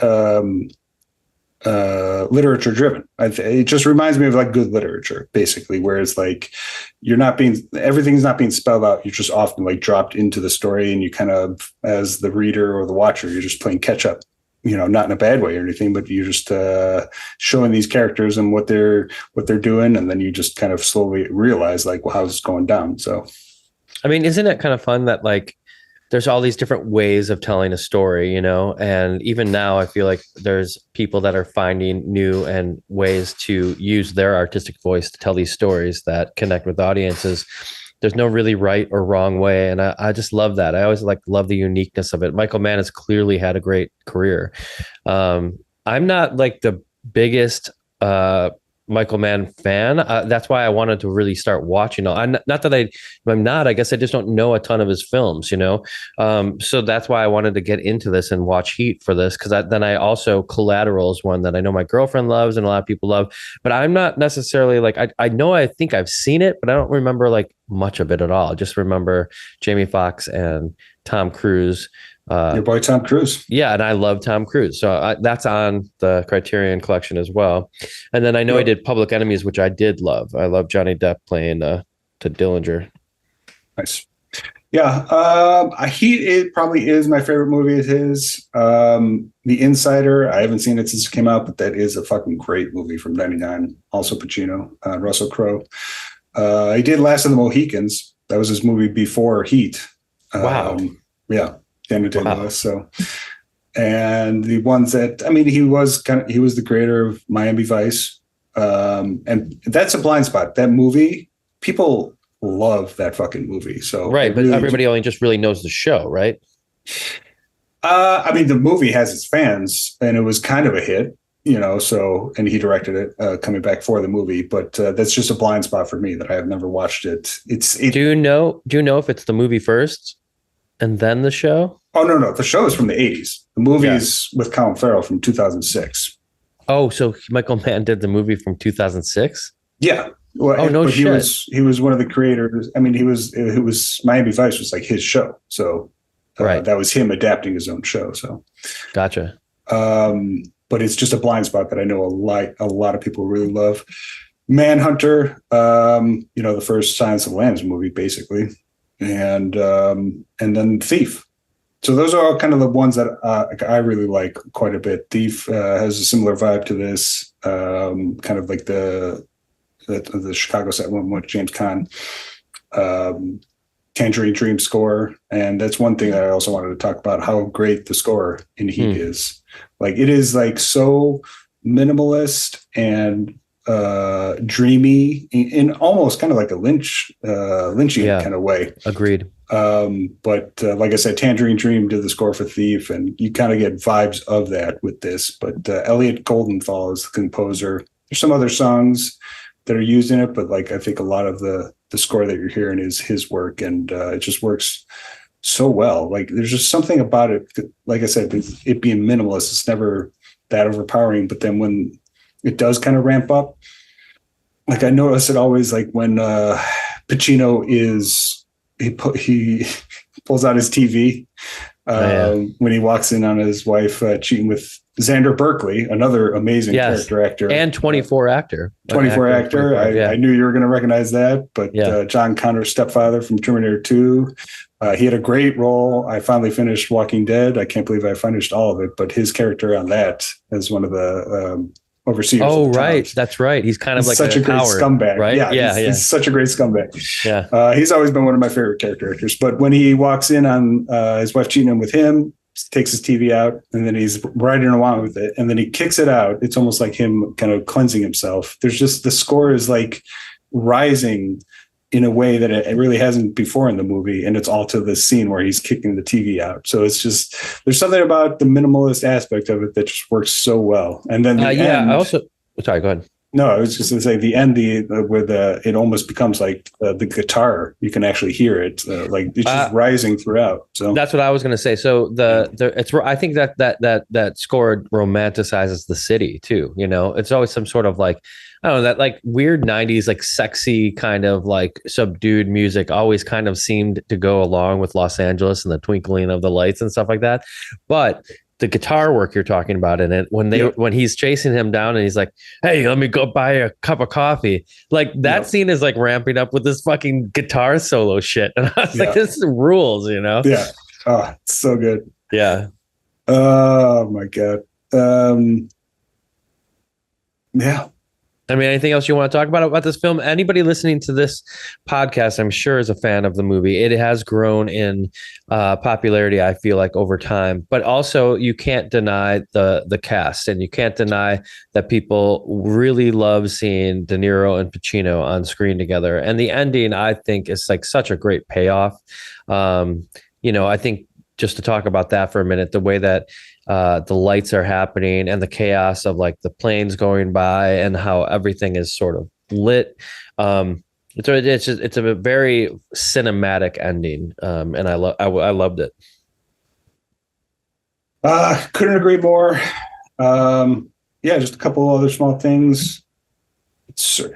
literature driven. It just reminds me of like good literature, basically, where it's like everything's not being spelled out. You're just often like dropped into the story and you kind of, as the reader or the watcher, you're just playing catch up. Not in a bad way or anything, but you're just showing these characters and what they're doing, and then you just kind of slowly realize like, well, how's this going down? So, I mean, isn't it kind of fun that like there's all these different ways of telling a story, and even now I feel like there's people that are finding new and ways to use their artistic voice to tell these stories that connect with audiences. There's no really right or wrong way. And I just love that. I always love the uniqueness of it. Michael Mann has clearly had a great career. I'm not like the biggest Michael Mann fan. That's why I wanted to really start watching. I'm not that I'm not. I guess I just don't know a ton of his films, So that's why I wanted to get into this and watch Heat for this, because then I also Collateral is one that I know my girlfriend loves and a lot of people love, but I'm not necessarily like I think I've seen it, but I don't remember like much of it at all. I just remember Jamie Foxx and Tom Cruise. Your boy Tom Cruise. Yeah, and I love Tom Cruise. So that's on the Criterion Collection as well. And then I know he did Public Enemies, which I did love. I love Johnny Depp playing to Dillinger. Nice. Yeah, it probably is my favorite movie of his. The Insider, I haven't seen it since it came out, but that is a fucking great movie from '99. Also Pacino, Russell Crowe. He did Last of the Mohicans. That was his movie before Heat. Wow. Yeah. Lewis, so, and the ones that he was the creator of Miami Vice, and that's a blind spot. That movie, people love that fucking movie. So right, but everybody only just really knows the show, right? The movie has its fans, and it was kind of a hit, So, and he directed it, coming back for the movie, but that's just a blind spot for me that I have never watched it. Do you know if it's the movie first? And then the show? Oh, no. The show is from the 80s. The movie is with Colin Farrell from 2006. Oh, so Michael Mann did the movie from 2006? Yeah. Well, no but shit. He was one of the creators. I mean, it was Miami Vice was like his show. So right. That was him adapting his own show. So gotcha. But it's just a blind spot that I know a lot of people really love. Manhunter, the first Silence of the Lambs movie, basically. And then Thief. So those are all kind of the ones that I really like quite a bit. Thief has a similar vibe to this, kind of like the Chicago set one with James Caan, Tangerine Dream score. And that's one thing that I also wanted to talk about, how great the score in Heat is. Like, it is like so minimalist and dreamy in almost kind of like a Lynchian kind of way. Agreed. But like I said, Tangerine Dream did the score for Thief, and you kind of get vibes of that with this. But Elliot Goldenthal is the composer. There's some other songs that are used in it, but like I think a lot of the score that you're hearing is his work, and it just works so well. Like, there's just something about it. Like I said, it being minimalist, it's never that overpowering. But then when it does kind of ramp up, like I notice it always, like when Pacino he pulls out his TV when he walks in on his wife cheating with Xander Berkeley, another amazing character actor and 24 actor. 24 actor. I knew you were going to recognize that, but John Connor's stepfather from Terminator 2. He had a great role. I finally finished Walking Dead. I can't believe I finished all of it, but his character on that as one of the overseers. Oh, right. That's right. He's kind of like such a great scumbag, right? Yeah. He's such a great scumbag. Yeah. He's always been one of my favorite character actors. But when he walks in on his wife cheating with him, takes his TV out, and then he's riding along with it, and then he kicks it out. It's almost like him kind of cleansing himself. There's just, the score is like rising in a way that it really hasn't before in the movie, and it's all to this scene where he's kicking the TV out. So it's just, there's something about the minimalist aspect of it that just works so well. And then I also, sorry, go ahead. No, I was just going to say the end, where it almost becomes like the guitar. You can actually hear it, like it's just rising throughout. So that's what I was going to say. So I think that score romanticizes the city too. You know, it's always some sort of like, I don't know, that like weird 90s, like sexy kind of like subdued music always kind of seemed to go along with Los Angeles and the twinkling of the lights and stuff like that. But the guitar work you're talking about in it, when he's chasing him down and he's like, hey, let me go buy a cup of coffee. Like that scene is like ramping up with this fucking guitar solo shit. And I was like, this rules, you know? Yeah. Oh, it's so good. Yeah. Oh my God. Yeah. I mean, anything else you want to talk about this film? Anybody listening to this podcast, I'm sure, is a fan of the movie. It has grown in popularity, I feel like, over time. But also, you can't deny the cast, and you can't deny that people really love seeing De Niro and Pacino on screen together. And the ending, I think, is like such a great payoff. I think just to talk about that for a minute, the way that the lights are happening and the chaos of like the planes going by and how everything is sort of lit. It's a very cinematic ending. And I loved it. Couldn't agree more. Just a couple other small things.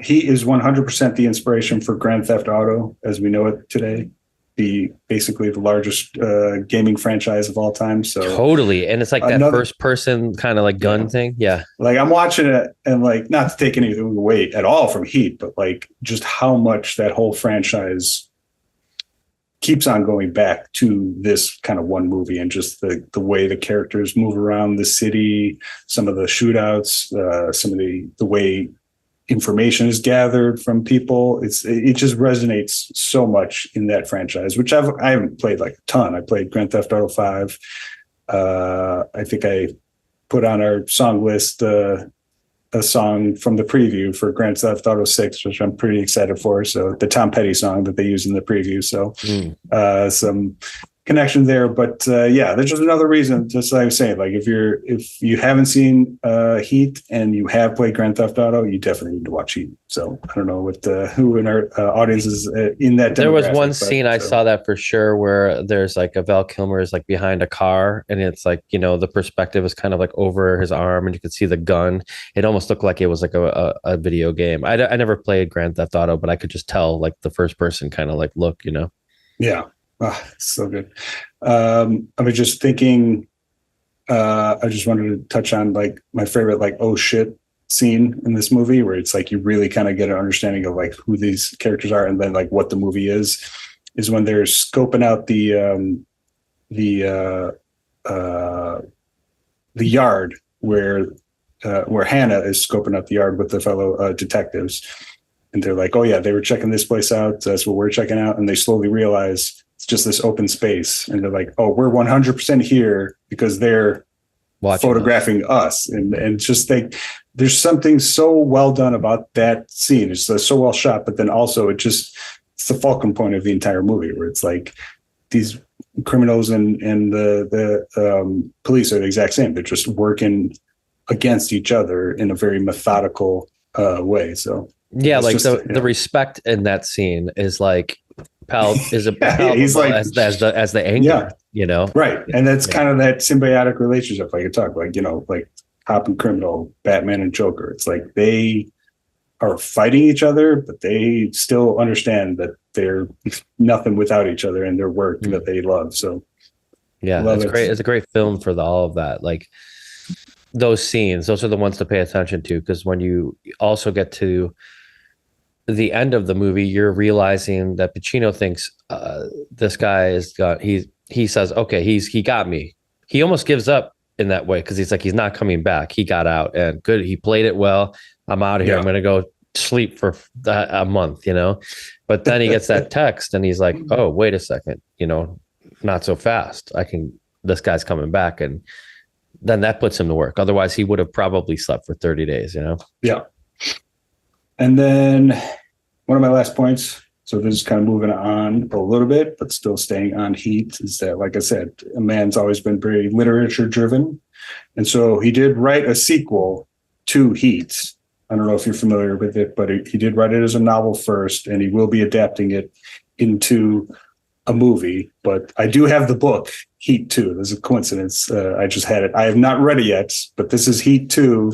He is 100% the inspiration for Grand Theft Auto as we know it today. Basically the largest gaming franchise of all time. So totally. And it's like that first person kind of like gun thing. Yeah. Like I'm watching it and like, not to take anything away at all from Heat, but like just how much that whole franchise keeps on going back to this kind of one movie, and just the way the characters move around the city, some of the shootouts, some of the way information is gathered from people. It just resonates so much in that franchise, which I haven't played like a ton. I played Grand Theft Auto 5. I think I put on our song list a song from the preview for Grand Theft Auto 6, which I'm pretty excited for. So the Tom Petty song that they use in the preview. So some connection there. But yeah, there's just another reason. Just like I was saying, like if you haven't seen Heat and you have played Grand Theft Auto, you definitely need to watch Heat. So I don't know what who in our audience is in that. There was one scene I saw that for sure where there's like a Val Kilmer is like behind a car, and it's like, you know, the perspective is kind of like over his arm, and you could see the gun. It almost looked like it was like a video game. I never played Grand Theft Auto, but I could just tell like the first person kind of like look, you know. Yeah. Oh, so good. I was just thinking, I just wanted to touch on like my favorite, like, oh shit scene in this movie, where it's like you really kind of get an understanding of like who these characters are and then like what the movie is when they're scoping out the yard where Hannah is scoping out the yard with the fellow detectives. And they're like, oh yeah, they were checking this place out. That's what we're checking out. And they slowly realize it's just this open space. And they're like, oh, we're 100% here because they're photographing us. And just like, there's something so well done about that scene. It's so well shot, but then also it's the fulcrum point of the entire movie, where it's like these criminals and the police are the exact same. They're just working against each other in a very methodical way. So yeah, like the respect in that scene is like he's like as the anger, you know, right? And that's kind of that symbiotic relationship, like you talk, like, you know, like Cop and Criminal, Batman and Joker. It's like they are fighting each other, but they still understand that they're nothing without each other and their work that they love. So yeah, that's great. It's a great film for all of that. Like those scenes, those are the ones to pay attention to, because when you also get to the end of the movie, you're realizing that Pacino thinks this guy he says, okay, he got me. He almost gives up in that way, because he's like, he's not coming back. He got out, and good. He played it well. I'm out of here. I'm going to go sleep for a month, you know? But then he gets that text and he's like, oh, wait a second, you know, not so fast. This guy's coming back. And then that puts him to work. Otherwise he would have probably slept for 30 days, you know? Yeah. And then one of my last points, so this is kind of moving on a little bit, but still staying on Heat, is that, like I said, a man's always been very literature driven. And so he did write a sequel to Heat. I don't know if you're familiar with it, but he did write it as a novel first, and he will be adapting it into a movie. But I do have the book, Heat 2. There's a coincidence. I just had it. I have not read it yet, but this is Heat 2.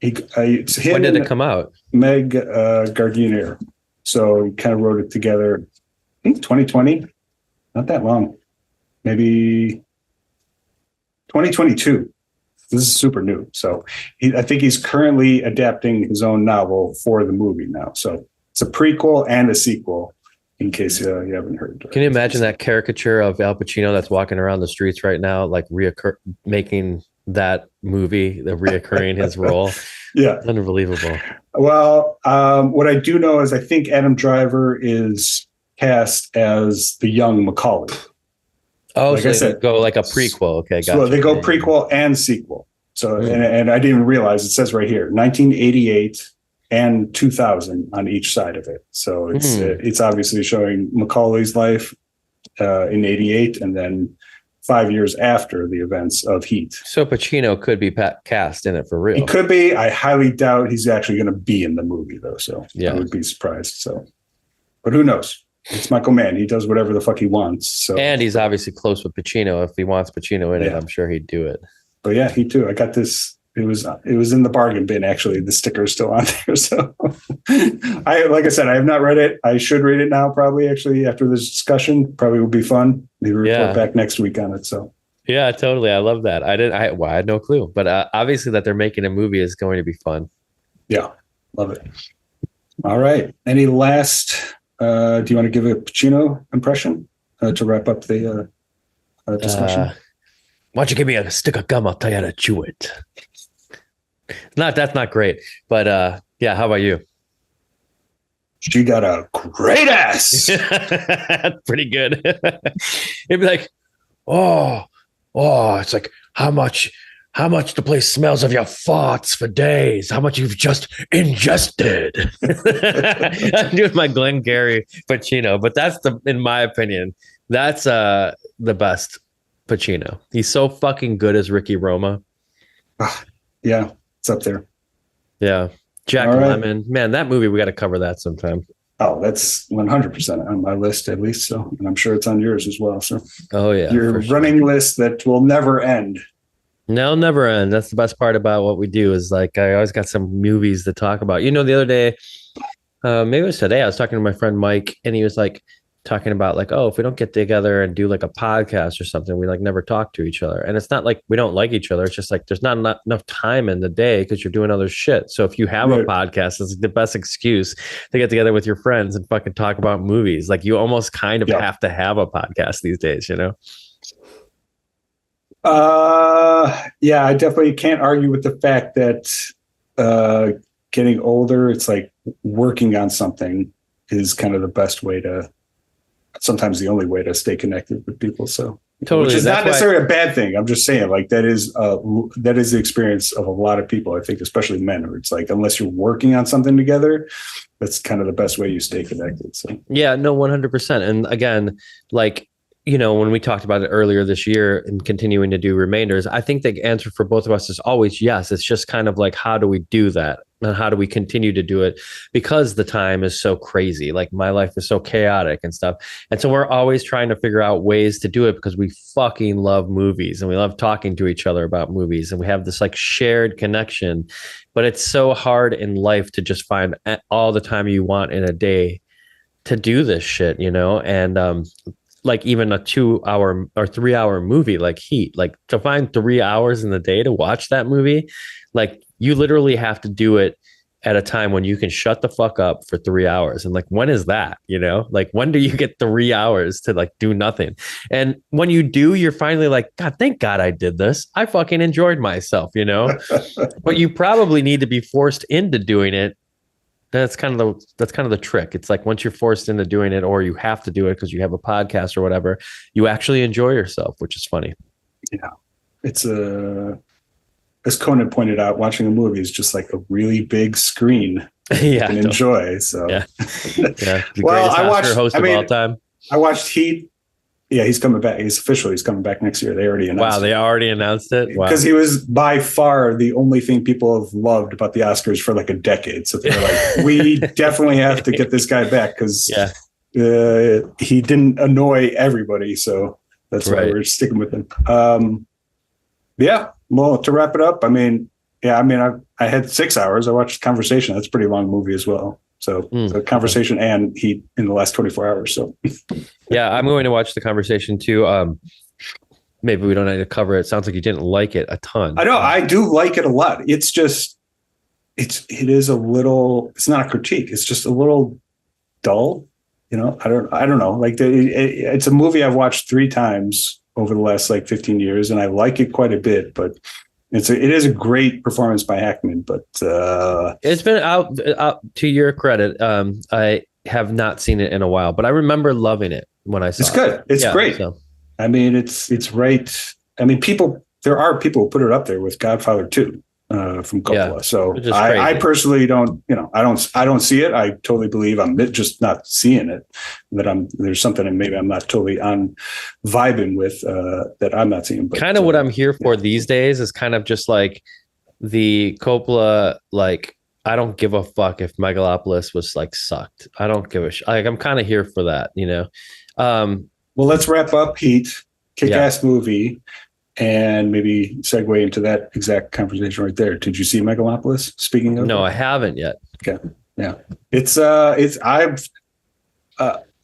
When did it come out? Meg Gardiner. So he kind of wrote it together, I think 2020, not that long, maybe 2022. This is super new. So I think he's currently adapting his own novel for the movie now. So it's a prequel and a sequel, in case you haven't heard. Can you imagine that caricature of Al Pacino that's walking around the streets right now, like making that movie, reoccurring his role? Yeah. Unbelievable. Well, what I do know is I think Adam Driver is cast as the young Macaulay. Oh, like so I said, go like a prequel. Okay, gotcha. So they go prequel and sequel. So, and I didn't even realize, it says right here, 1988 and 2000 on each side of it. So it's obviously showing Macaulay's life in 88, and then 5 years after the events of Heat. So Pacino could be cast in it for real. He could be. I highly doubt he's actually going to be in the movie, though. So I would be surprised. So, but who knows? It's Michael Mann. He does whatever the fuck he wants. So, and he's obviously close with Pacino. If he wants Pacino in it, I'm sure he'd do it. But yeah, he too. I got this. It was in the bargain bin, actually. The sticker is still on there. So like I said, I have not read it. I should read it now, probably, actually, after this discussion. Probably would be fun. Maybe report back next week on it. So yeah, totally. I love that. I had no clue. But obviously that they're making a movie is going to be fun. Yeah, love it. All right. Any last do you want to give a Pacino impression to wrap up the discussion? Why don't you give me a stick of gum? I'll tell you how to chew it. That's not great, but yeah. How about you? She got a great ass. Pretty good. It'd be like, oh, it's like how much the place smells of your farts for days. How much you've just ingested. I'm doing my Glengarry Pacino, but in my opinion, that's the best Pacino. He's so fucking good as Ricky Roma. Yeah, it's up there. Yeah. Jack Lemmon. Man, that movie, we got to cover that sometime. Oh, that's 100% on my list at least. So, and I'm sure it's on yours as well. So, oh yeah, your running list that will never end. No, never end. That's the best part about what we do is like, I always got some movies to talk about. You know, the other day, maybe it was today, I was talking to my friend Mike, and he was like talking about like, oh, if we don't get together and do like a podcast or something, we like never talk to each other. And it's not like we don't like each other. It's just like there's not enough time in the day because you're doing other shit. So if you have a podcast, it's the best excuse to get together with your friends and fucking talk about movies. Like you almost kind of have to have a podcast these days, you know? Yeah, I definitely can't argue with the fact that getting older, it's like working on something is kind of the best way to, sometimes the only way to stay connected with people. So totally, which is not necessarily a bad thing. I'm just saying, like that is the experience of a lot of people. I think, especially men, where it's like unless you're working on something together, that's kind of the best way you stay connected. So yeah, no, 100%. And again, like, you know, when we talked about it earlier this year and continuing to do remainders, I think the answer for both of us is always yes. It's just kind of like, how do we do that? And how do we continue to do it? Because the time is so crazy. Like my life is so chaotic and stuff. And so we're always trying to figure out ways to do it because we fucking love movies and we love talking to each other about movies. And we have this like shared connection, but it's so hard in life to just find all the time you want in a day to do this shit, you know? And, like even a 2-hour or 3-hour movie like Heat, like to find 3 hours in the day to watch that movie, like you literally have to do it at a time when you can shut the fuck up for 3 hours. And like, when is that, you know, like when do you get 3 hours to like do nothing? And when you do, you're finally like, God, thank God I did this. I fucking enjoyed myself, you know, but you probably need to be forced into doing it. That's kind of the trick. It's like once you're forced into doing it or you have to do it because you have a podcast or whatever, you actually enjoy yourself, which is funny. Yeah. It's as Conan pointed out, watching a movie is just like a really big screen you can enjoy. So yeah. Well, I watched host of all time. I watched Heat. Yeah, he's coming back. He's coming back next year. They already announced it. They already announced it? Wow. Because he was by far the only thing people have loved about the Oscars for like a decade. So they're like, we definitely have to get this guy back because he didn't annoy everybody. So that's why we're sticking with him. Well, to wrap it up, I had 6 hours. I watched Conversation. That's a pretty long movie as well. So the Conversation and Heat in the last 24 hours. So yeah, I'm going to watch the Conversation too. Maybe we don't need to cover it. Sounds like you didn't like it a ton. I know I do like it a lot. It's just, it is a little, it's not a critique. It's just a little dull. You know, I don't know. Like it's a movie I've watched 3 times over the last like 15 years and I like it quite a bit, but it is a great performance by Hackman, but it's been out to your credit. I have not seen it in a while, but I remember loving it when I saw it. It's good. It's great. So. I mean, it's right. I mean, there are people who put it up there with Godfather 2 from Coppola. Yeah, so I personally don't, you know, I don't see it. I totally believe I'm just not seeing it, that there's something and maybe I'm not totally on vibing with that I'm not seeing. But kind of what I'm here for these days is kind of just like the Coppola, like, I don't give a fuck if Megalopolis was like sucked. I don't give a shit. Like, I'm kind of here for that, you know? Well, let's wrap up Heat, kick-ass movie. And maybe segue into that exact conversation right there. Did you see Megalopolis? Speaking of, no, I haven't yet. Okay, yeah,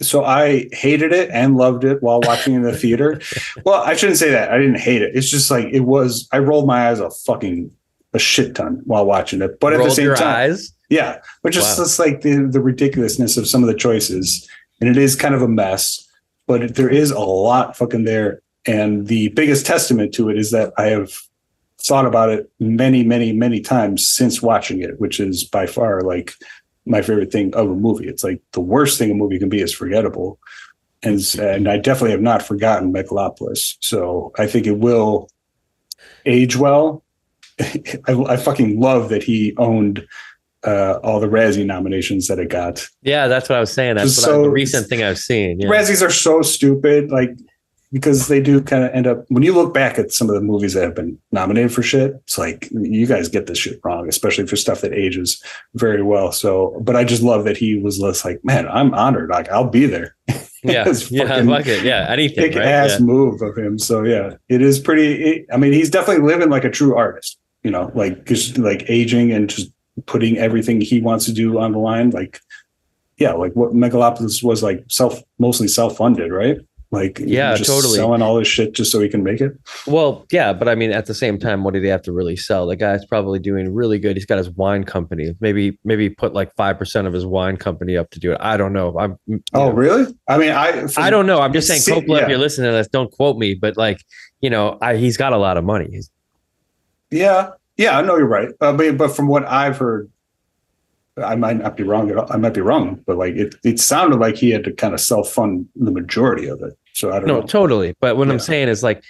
so I hated it and loved it while watching in the theater. Well, I shouldn't say that. I didn't hate it. It's just like I rolled my eyes a shit ton while watching it. But at the same time, yeah, but just like the ridiculousness of some of the choices, and it is kind of a mess. But there is a lot fucking there. And the biggest testament to it is that I have thought about it many, many, many times since watching it, which is by far like my favorite thing of a movie. It's like the worst thing a movie can be is forgettable. And I definitely have not forgotten Megalopolis. So I think it will age well. I fucking love that he owned all the Razzie nominations that it got. Yeah, that's what I was saying. That's the recent thing I've seen. Yeah. Razzies are so stupid. Like, because they do kind of end up, when you look back at some of the movies that have been nominated for shit, it's like, you guys get this shit wrong, especially for stuff that ages very well. So, but I just love that he was less like, man, I'm honored. Like, I'll be there. Yeah. I like it. Yeah. Anything. Big ass move of him. So yeah, it is pretty, I mean, he's definitely living like a true artist, you know, like just like aging and just putting everything he wants to do on the line. Like, yeah, like what Megalopolis was like mostly self-funded, right? Like, yeah, just totally selling all this shit just so he can make it. Well, yeah, but I mean, at the same time, what did he have to really sell? The guy's probably doing really good. He's got his wine company. Maybe put like 5% of his wine company up to do it. I don't know. Really? I mean, I don't know. I'm just saying, Coppola, if you're listening to this, don't quote me, but like, you know, he's got a lot of money. Yeah, I know you're right. But from what I've heard, I might not be wrong at all. I might be wrong, but like it sounded like he had to kind of self-fund the majority of it. So I don't know. No, totally. But what I'm saying is like,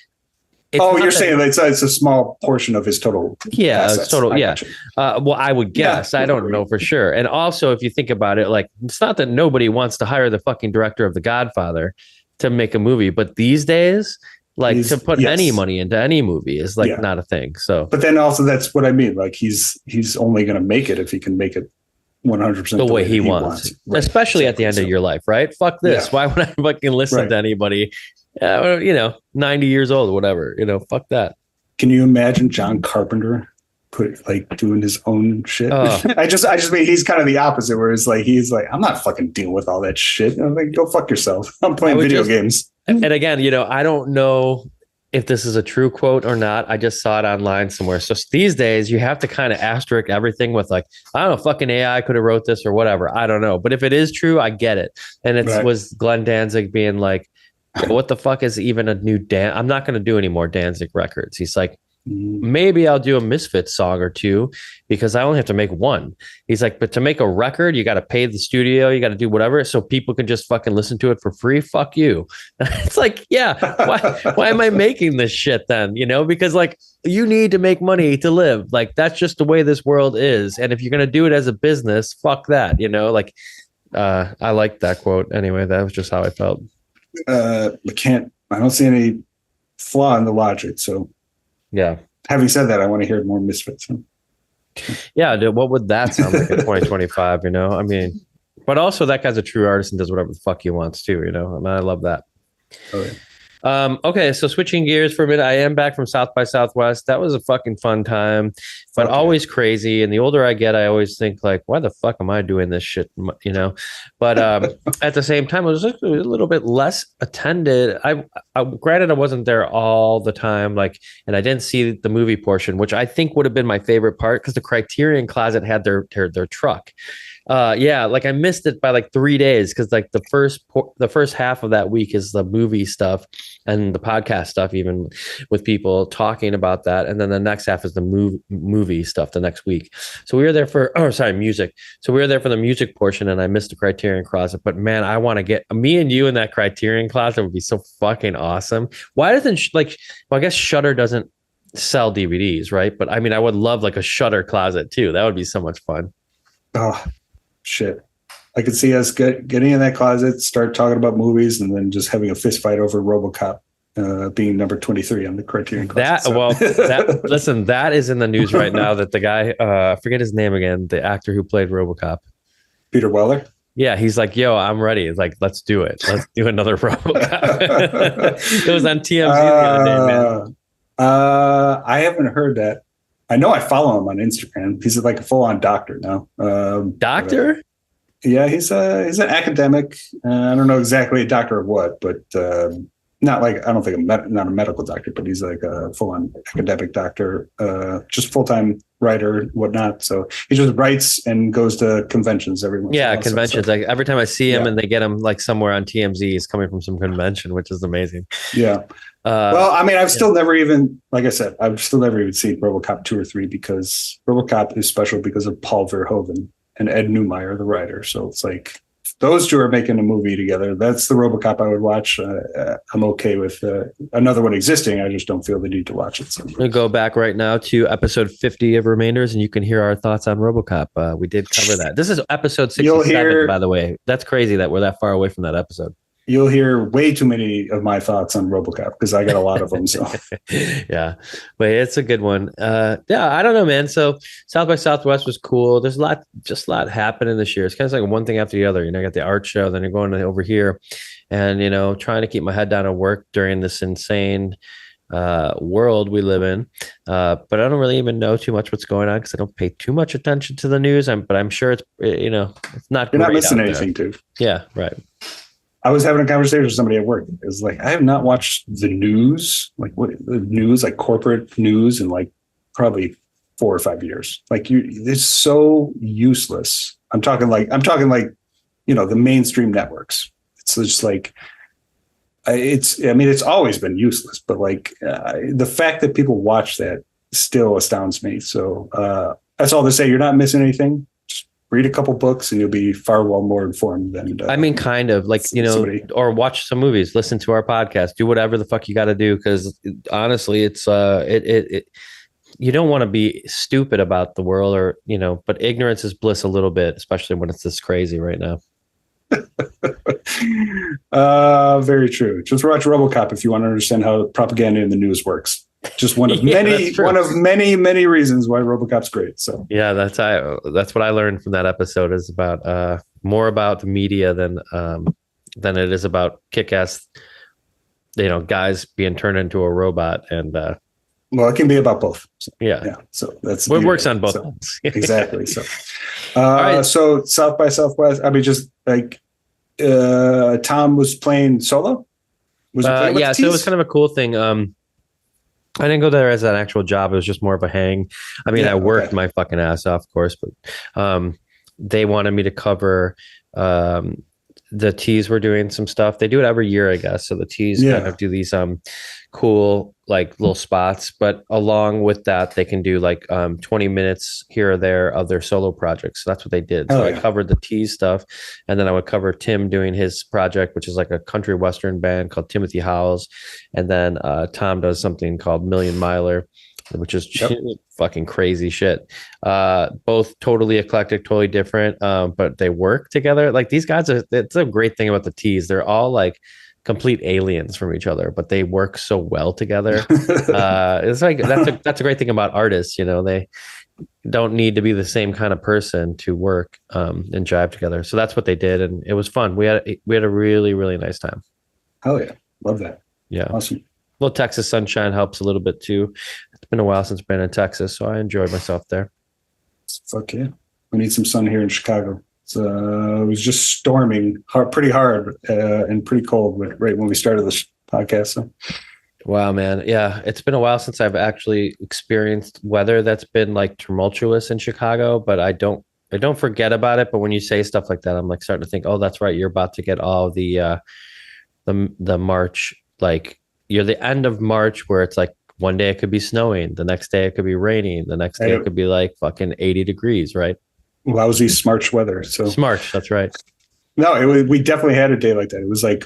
you're saying it's a small portion of his total. Yeah, assets. it's total. Yeah. Well, I would guess. I don't know for sure. And also, if you think about it, like, it's not that nobody wants to hire the fucking director of The Godfather to make a movie, but these days, like, to put any money into any movie is like not a thing. So, but then also that's what I mean. Like, he's only going to make it if he can make it 100% the way he wants. Right. Especially at the end of your life, right? Fuck this. Why would I fucking listen to anybody? You know, 90 years old or whatever. You know, fuck that. Can you imagine John Carpenter doing his own shit? I just mean he's kind of the opposite, where he's like, I'm not fucking dealing with all that shit. I'm like, go fuck yourself. I'm playing video games. And again, you know, I don't know if this is a true quote or not. I just saw it online somewhere. So these days you have to kind of asterisk everything with like, I don't know, fucking AI could have wrote this or whatever. I don't know. But if it is true, I get it. And it was Glenn Danzig being like, what the fuck is even a new I'm not going to do any more Danzig records. He's like, maybe I'll do a Misfits song or two because I only have to make one. He's like, but to make a record, you got to pay the studio, you got to do whatever so people can just fucking listen to it for free. Fuck you. It's like, yeah, why am I making this shit then? You know, because like, you need to make money to live. Like, that's just the way this world is. And if you're going to do it as a business, fuck that, you know, like, I like that quote. Anyway, that was just how I felt. I don't see any flaw in the logic. So yeah. Having said that, I want to hear more Misfits. Yeah, dude, what would that sound like in 2025? You know, I mean, but also that guy's a true artist and does whatever the fuck he wants to. You know, I mean, I love that. Oh, yeah. Okay, so switching gears for a minute, I am back from South by Southwest. That was a fucking fun time, but always crazy. And the older I get, I always think like, why the fuck am I doing this shit? You know, but at the same time, it was a little bit less attended. I granted, I wasn't there all the time, like, and I didn't see the movie portion, which I think would have been my favorite part because the Criterion Closet had their truck. Like I missed it by like 3 days because like the first half of that week is the movie stuff and the podcast stuff, even with people talking about that, and then the next half is the movie stuff the next week. So we were there for music. So we were there for the music portion, and I missed the Criterion Closet. But man, I want to get me and you in that Criterion Closet. Would be so fucking awesome. Why doesn't I guess Shudder doesn't sell DVDs, right? But I mean, I would love like a Shudder Closet too. That would be so much fun. Oh. Shit, I could see us getting in that closet, start talking about movies, and then just having a fist fight over RoboCop being number 23 on the Criterion Closet. Listen, that is in the news right now. That the guy, I forget his name again, the actor who played RoboCop, Peter Weller. Yeah, he's like, yo, I'm ready. It's like, let's do it. Let's do another RoboCop. It was on TMZ the other day, man. I haven't heard that. I know I follow him on Instagram. He's like a full-on doctor now. Doctor? Yeah, he's an academic. I don't know exactly a doctor of what, but not like, I don't think not a medical doctor, but he's like a full-on academic doctor, just full-time writer, whatnot. So he just writes and goes to conventions every month. Yeah, conventions. So. Like every time I see him and they get him like somewhere on TMZ, he's coming from some convention, which is amazing. Yeah. Well, I mean, I've still never even, like I said, I've still never even seen RoboCop 2 or 3 because RoboCop is special because of Paul Verhoeven and Ed Neumeyer, the writer. So it's like, those two are making a movie together. That's the RoboCop I would watch. I'm okay with another one existing. I just don't feel the need to watch it. So. We'll go back right now to episode 50 of Remainders, and you can hear our thoughts on RoboCop. We did cover that. This is episode 67, by the way. That's crazy that we're that far away from that episode. you'll hear way too many of my thoughts on RoboCop because I got a lot of them. So yeah, but it's a good one. Yeah, I don't know, man. So South by Southwest was cool. There's a lot happening this year. It's kind of like one thing after the other. You know, I got the art show, then you're going over here, and trying to keep my head down at work during this insane world we live in. But I don't really even know too much what's going on because I don't pay too much attention to the news. But I'm sure it's it's not. You're not missing anything, dude. Yeah, right. I was having a conversation with somebody at work. It was like, I have not watched the news, like corporate news in like probably 4 or 5 years. Like it's so useless. I'm talking like, the mainstream networks. It's just like, it's always been useless, but like the fact that people watch that still astounds me. So that's all to say. You're not missing anything. Read a couple books and you'll be far more informed than kind of like somebody. Or watch some movies, listen to our podcast, do whatever the fuck you got to do, because honestly it's you don't want to be stupid about the world, or but ignorance is bliss a little bit, especially when it's this crazy right now. Very true. Just watch RoboCop if you want to understand how propaganda in the news works. Just one of many reasons why RoboCop's great. So yeah, that's what I learned from that episode, is about more about the media than it is about kick-ass guys being turned into a robot. And well, it can be about both. So, yeah. So that's what works on both. So, exactly. So right. So South by Southwest, I mean, just like Tom was playing solo. So it was kind of a cool thing. I didn't go there as an actual job. It was just more of a hang. I mean, I worked my fucking ass off, of course, but they wanted me to cover the Tees were doing some stuff. They do it every year, I guess. So the Tees kind of do these cool like little spots, but along with that, they can do like 20 minutes here or there of their solo projects. So that's what they did. So I covered the Tees stuff, and then I would cover Tim doing his project, which is like a country western band called Timothy Howells, and then Tom does something called Million Miler, which is fucking crazy shit. Both totally eclectic, totally different, but they work together. Like these guys it's a great thing about the Tees. They're all like complete aliens from each other, but they work so well together. It's like that's a great thing about artists. They don't need to be the same kind of person to work and jive together. So that's what they did, and it was fun. We had a really, really nice time. Hell yeah, love that. Yeah, awesome. A little Texas sunshine helps a little bit too. It's been a while since I've been in Texas, so I enjoyed myself there. Fuck yeah, we need some sun here in Chicago. It was just storming pretty hard and pretty cold right when we started this podcast. So. Wow, man. Yeah, it's been a while since I've actually experienced weather that's been like tumultuous in Chicago, but I don't forget about it. But when you say stuff like that, I'm like starting to think, oh, that's right. You're about to get all the March, like you're the end of March where it's like one day it could be snowing, the next day it could be raining, the next day it could be like fucking 80 degrees, right? Lousy Smarch weather. So Smarch, that's right. No, we definitely had a day like that. It was like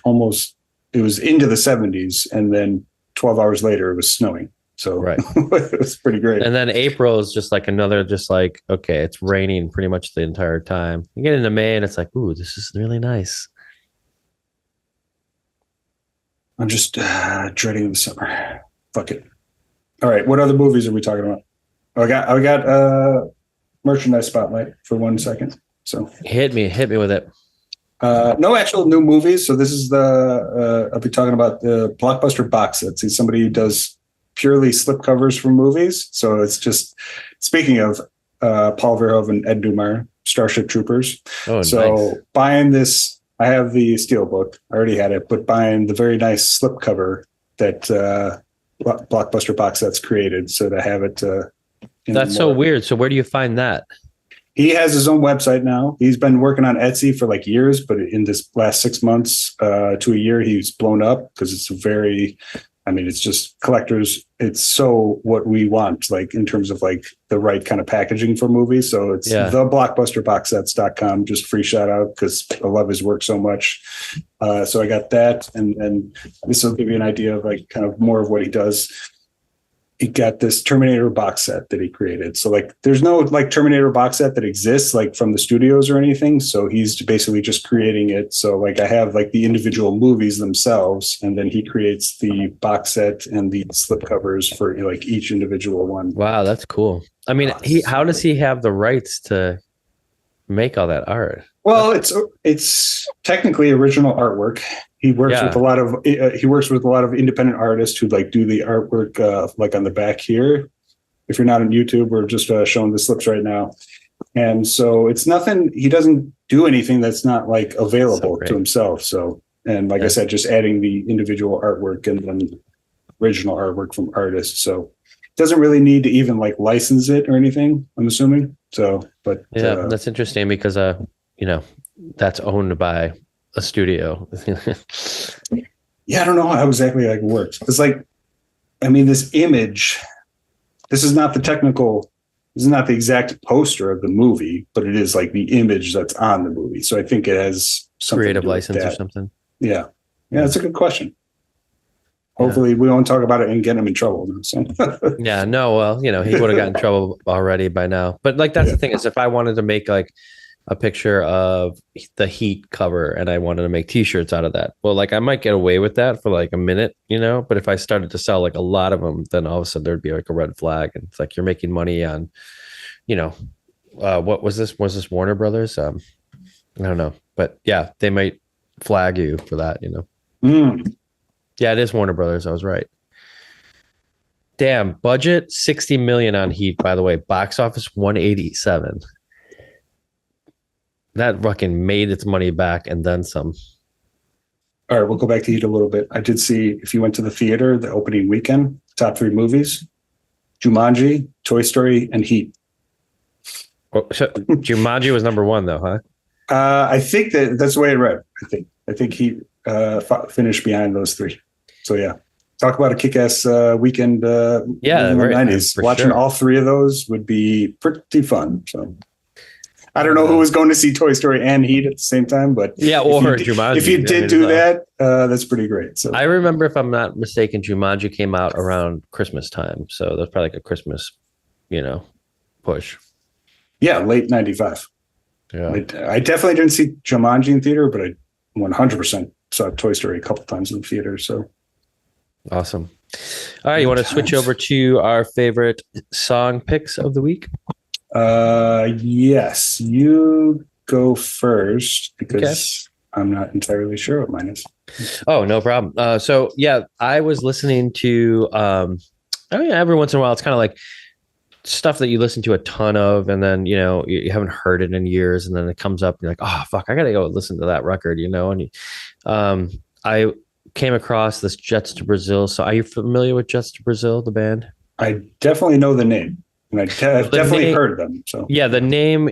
it was into the 70s, and then 12 hours later it was snowing. So right. It was pretty great. And then April is just like okay, it's raining pretty much the entire time. You get into May and it's like, ooh, this is really nice. I'm just dreading the summer. Fuck it. All right, what other movies are we talking about? I got merchandise spotlight for 1 second. So hit me with it. No actual new movies. So this is I'll be talking about the Blockbuster box sets. He's somebody who does purely slipcovers for movies. So it's just, speaking of Paul Verhoeven and Ed Neumeier, Starship Troopers. Oh, so nice. Buying this, I have the Steelbook. I already had it, but buying the very nice slipcover that Blockbuster box sets created. So to have it. That's so weird. So where do you find that? He has his own website now. He's been working on Etsy for like years, but in this last 6 months to a year, he's blown up because it's it's just collectors. It's so what we want, like in terms of like the right kind of packaging for movies. So it's theblockbusterboxsets.com, just free shout out because I love his work so much. So I got that. And this will give you an idea of like kind of more of what he does. he got this Terminator box set that he created. So like there's no like Terminator box set that exists like from the studios or anything. So he's basically just creating it. So like I have like the individual movies themselves, and then he creates the box set and the slipcovers for like each individual one. Wow, that's cool. I mean, how does he have the rights to make all that art? Well, it's technically original artwork. He works with a lot of independent artists who like do the artwork like on the back here. If you're not on YouTube, we're just showing the slips right now. And so it's nothing, he doesn't do anything that's not like available to himself. So, and like I said, just adding the individual artwork and then original artwork from artists. So it doesn't really need to even like license it or anything, I'm assuming. So, but yeah, that's interesting because, that's owned by a studio. Yeah, I don't know how exactly like works. It's like, I mean, this image, this is not the exact poster of the movie, but it is like the image that's on the movie. So I think it has something creative license or something. Yeah. Yeah, that's a good question. Hopefully we won't talk about it and get him in trouble. So. Yeah, no, well, he would have gotten in trouble already by now. But like, that's the thing is if I wanted to make like a picture of the Heat cover and I wanted to make t-shirts out of that, well, like I might get away with that for like a minute, but if I started to sell like a lot of them, then all of a sudden there'd be like a red flag, and it's like you're making money on, what was this? Was this Warner Brothers? I don't know, but yeah, they might flag you for that, Yeah, it is Warner Brothers. I was right. Damn, budget 60 million on Heat, by the way. Box office 187. That fucking made its money back and then some. All right, we'll go back to Heat a little bit. I did see, if you went to the theater, the opening weekend, top 3 movies, Jumanji, Toy Story, and Heat. Oh, so Jumanji was number 1 though, huh? I think that's the way it read. I think Heat finished behind those 3. So yeah, talk about a kick-ass weekend. In the 90s. Watching all 3 of those would be pretty fun. So I don't know who was going to see Toy Story and Heat at the same time, but Jumanji. If you did do that, that's pretty great. So I remember, if I'm not mistaken, Jumanji came out around Christmas time, so that's probably like a Christmas, push. Yeah, late '95. Yeah, I definitely didn't see Jumanji in theater, but I 100% saw Toy Story a couple times in the theater. So awesome. All right, you want to switch over to our favorite song picks of the week? Yes, you go first because I'm not entirely sure what mine is. Oh, no problem. So yeah, I was listening to, every once in a while, it's kind of like stuff that you listen to a ton of, and then, you haven't heard it in years, and then it comes up and you're like, oh, fuck, I got to go listen to that record, and I came across this Jets to Brazil. So are you familiar with Jets to Brazil, the band? I definitely know the name. And I've definitely heard them. So yeah, the name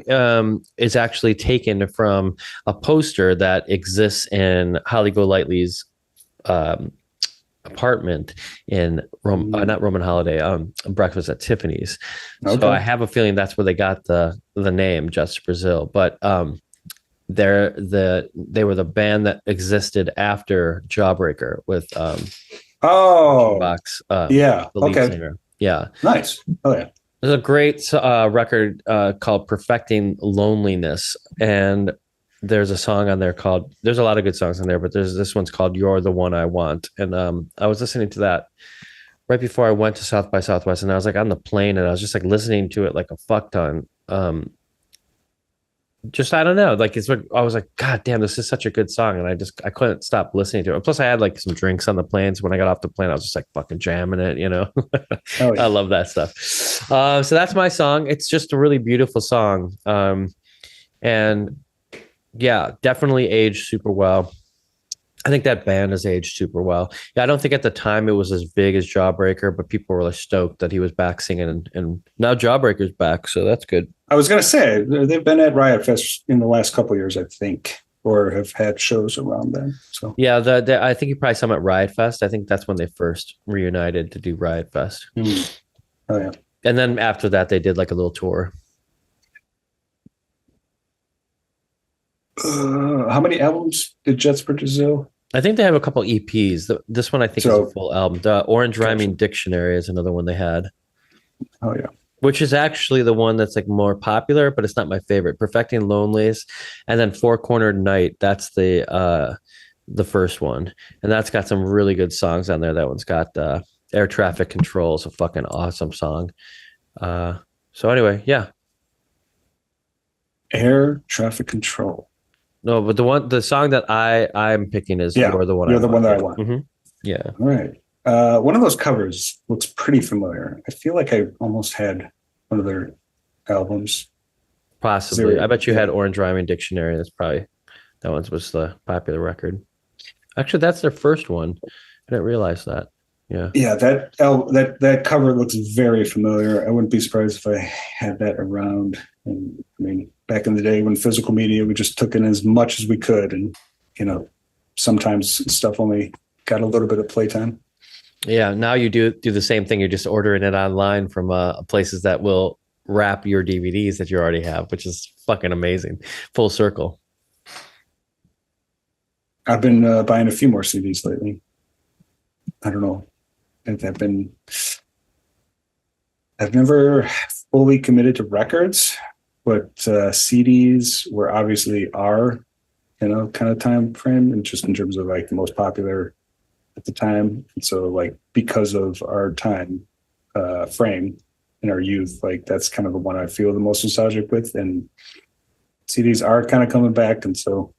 is actually taken from a poster that exists in Holly Golightly's apartment in not Roman Holiday, Breakfast at Tiffany's. Okay. So I have a feeling that's where they got the name Jets to Brazil. But they were the band that existed after Jawbreaker with Box. Yeah. The lead singer. Yeah. Nice. Oh yeah. There's a great record called Perfecting Loneliness. And there's a song on there there's a lot of good songs on there, but there's this one's called You're the One I Want. And I was listening to that right before I went to South by Southwest, and I was like on the plane, and I was just like listening to it like a fuck ton. I don't know, like it's like I was like, God damn, this is such a good song, and I couldn't stop listening to it. Plus I had like some drinks on the plane, so when I got off the plane I was just like fucking jamming it, Oh, yeah. I love that stuff. So that's my song. It's just a really beautiful song, and yeah, definitely aged super well. I think that band has aged super well. Yeah, I don't think at the time it was as big as Jawbreaker, but people were really stoked that he was back singing, and now Jawbreaker's back, so that's good. I was going to say, they've been at Riot Fest in the last couple of years, I think, or have had shows around then. So yeah, I think you probably saw them at Riot Fest. I think that's when they first reunited to do Riot Fest. Mm. Oh yeah. And then after that, they did like a little tour. How many albums did Jets Brazil I think they have a couple EPs. This one I think is a full album. The Orange Rhyming Dictionary is another one they had. Oh yeah. Which is actually the one that's like more popular, but it's not my favorite. Perfecting Lonelies, and then Four Cornered Night. That's the first one, and that's got some really good songs on there. That one's got Air Traffic Control is a fucking awesome song. So anyway, yeah. Air Traffic Control. No, but the song that I'm picking is You're the one that I want. Mm-hmm. Yeah. All right. One of those covers looks pretty familiar. I feel like I almost had one of their albums. Possibly. I bet you had Orange Rhyming Dictionary. That was the popular record. Actually, that's their first one. I didn't realize that. Yeah. Yeah, that cover looks very familiar. I wouldn't be surprised if I had that around. And I mean, back in the day when physical media, we just took in as much as we could, and sometimes stuff only got a little bit of playtime. Yeah, now you do the same thing. You're just ordering it online from places that will wrap your DVDs that you already have, which is fucking amazing. Full circle. I've been buying a few more CDs lately. I don't know. I've never fully committed to records, but CDs were obviously our, kind of time frame, and just in terms of like the most popular at the time. And so like, because of our time frame in our youth, like that's kind of the one I feel the most nostalgic with, and CDs are kind of coming back. And so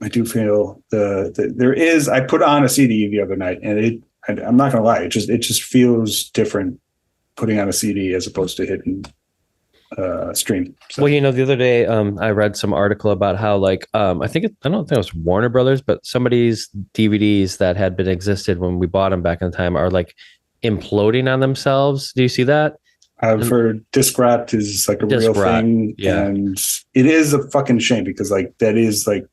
I do feel I put on a CD the other night, and I'm not gonna lie, it just feels different putting on a CD as opposed to hitting stream. So. Well, the other day I read some article about how like I don't think it was Warner Brothers, but somebody's DVDs that had been existed when we bought them back in the time are like imploding on themselves. Do you see that? I've heard disc rot is like a real thing, and it is a fucking shame because like that is like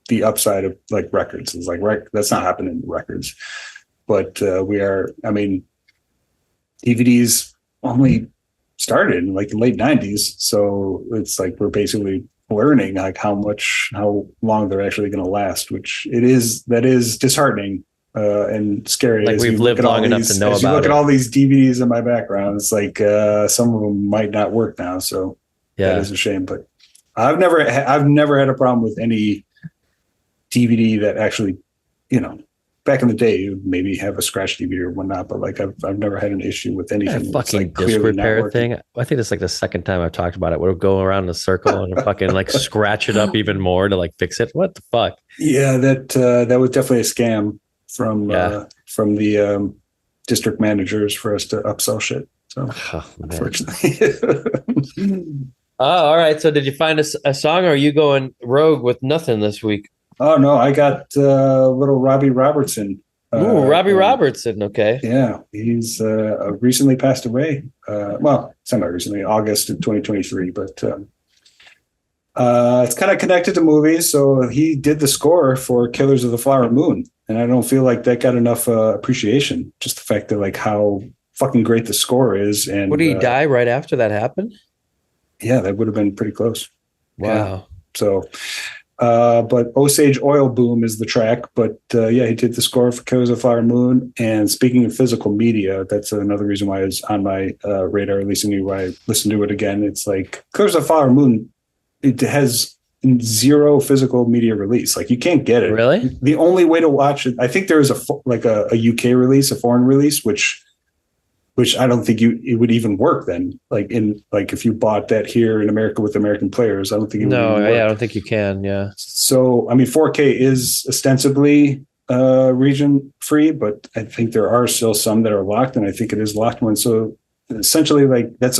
the upside of like records. It's like that's not happening in records, but DVDs only started in like the late 90s, so it's like we're basically learning like how long they're actually going to last, which that is disheartening and scary. Like we've lived long enough to know about it. As you look at all these DVDs in my background, it's like some of them might not work now, so that is a shame. But I've never had a problem with any DVD that actually, back in the day, you maybe have a scratch DVD or whatnot, but like I've never had an issue with anything. That fucking like disc repair thing. I think it's like the second time I've talked about it. We'll go around in a circle and fucking like scratch it up even more to like fix it. What the fuck? Yeah, that was definitely a scam from the district managers for us to upsell shit. So unfortunately. Oh, all right. So did you find a song, or are you going rogue with nothing this week? Oh no, I got little Robbie Robertson. Robbie Robertson. Okay. Yeah, he's recently passed away. Well, semi-recently, August of 2023. But it's kind of connected to movies. So he did the score for Killers of the Flower Moon, and I don't feel like that got enough appreciation. Just the fact that like how fucking great the score is. And would he die right after that happened? Yeah, that would have been pretty close. Wow. Yeah. So. But Osage Oil Boom is the track. But he did the score for Killers of the Flower Moon. And speaking of physical media, that's another reason why it's on my radar, at least why I listened to it again. It's like Killers of the Flower Moon, it has zero physical media release. Like you can't get it. Really? The only way to watch it, I think there is a UK release, a foreign release, which I don't think it would even work then. Like if you bought that here in America with American players, I don't think it would even work. I don't think you can. Yeah. So, I mean, 4K is ostensibly region free, but I think there are still some that are locked, and I think it is locked one. So essentially like that's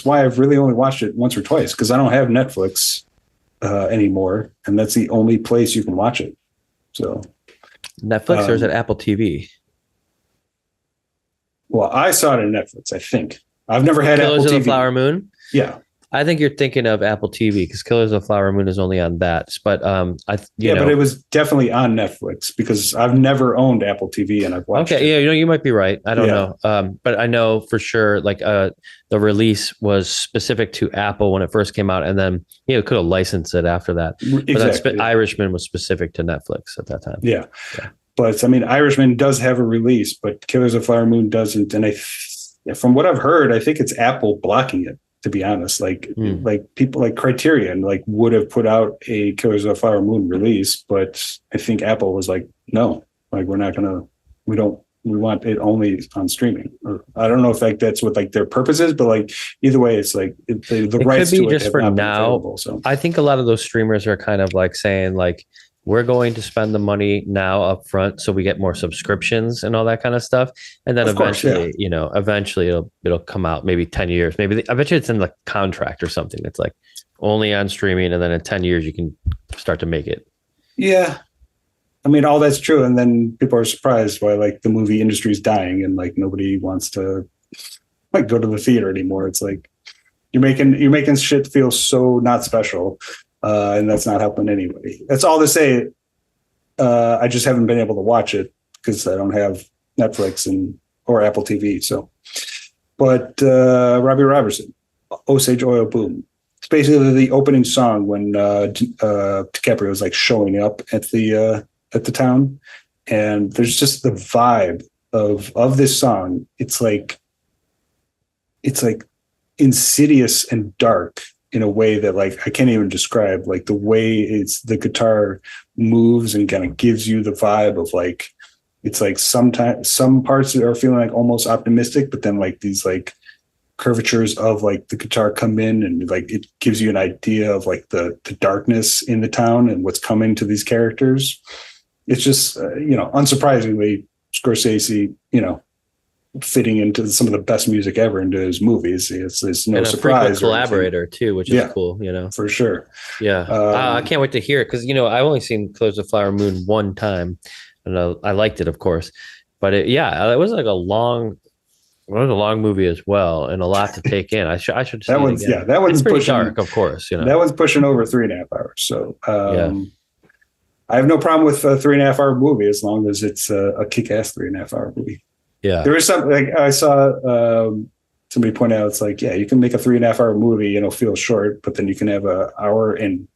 why I've really only watched it once or twice, because I don't have Netflix anymore. And that's the only place you can watch it. So Netflix or is it Apple TV? Well, I saw it on Netflix, I think. I've never had Killers Apple TV. of the Flower Moon? Yeah. I think you're thinking of Apple TV because Killers of the Flower Moon is only on that. But but it was definitely on Netflix because I've never owned Apple TV and I've watched it. Yeah, you might be right. I don't know. But I know for sure, like the release was specific to Apple when it first came out, and then could have licensed it after that. Exactly. But Irishman was specific to Netflix at that time. Yeah. But I mean, Irishman does have a release, but Killers of the Flower Moon doesn't. And from what I've heard, I think it's Apple blocking it. To be honest, like people like Criterion would have put out a Killers of the Flower Moon release, but I think Apple was like, no, we're not gonna, we want it only on streaming. Or I don't know if that's what their purpose is, but either way, it's the rights could be to it just for now. So I think a lot of those streamers are kind of saying we're going to spend the money now up front so we get more subscriptions and all that kind of stuff. And then eventually, eventually it'll come out maybe 10 years. Maybe I bet you it's in the contract or something. It's only on streaming. And then in 10 years, you can start to make it. Yeah. I mean, all that's true. And then people are surprised why the movie industry is dying and nobody wants to go to the theater anymore. It's you're making shit feel so not special. And that's not helping anybody. That's all to say. I just haven't been able to watch it because I don't have Netflix or Apple TV. So, but Robbie Robertson, Osage Oil Boom. It's basically the opening song when DiCaprio was showing up at the town, and there's just the vibe of this song. It's insidious and dark in a way that I can't even describe. The way the guitar moves and kind of gives you the vibe of it's sometimes some parts are feeling almost optimistic, but then these curvatures of the guitar come in and it gives you an idea of the darkness in the town and what's coming to these characters. It's just unsurprisingly Scorsese, fitting into some of the best music ever into his movies. It's no surprise. Collaborator too, which is cool, for sure. Yeah. I can't wait to hear it because I've only seen Killers of the Flower Moon one time, and I liked it, of course. But it was a long movie as well, and a lot to take in. I should see that one's again. That one's pretty pushing, dark, of course. That one's pushing over 3.5 hours. So I have no problem with a 3.5 hour movie as long as it's a kick-ass 3.5 hour movie. Yeah, there is something I saw somebody point out. It's you can make a 3.5 hour movie, feel short, but then you can have an hour and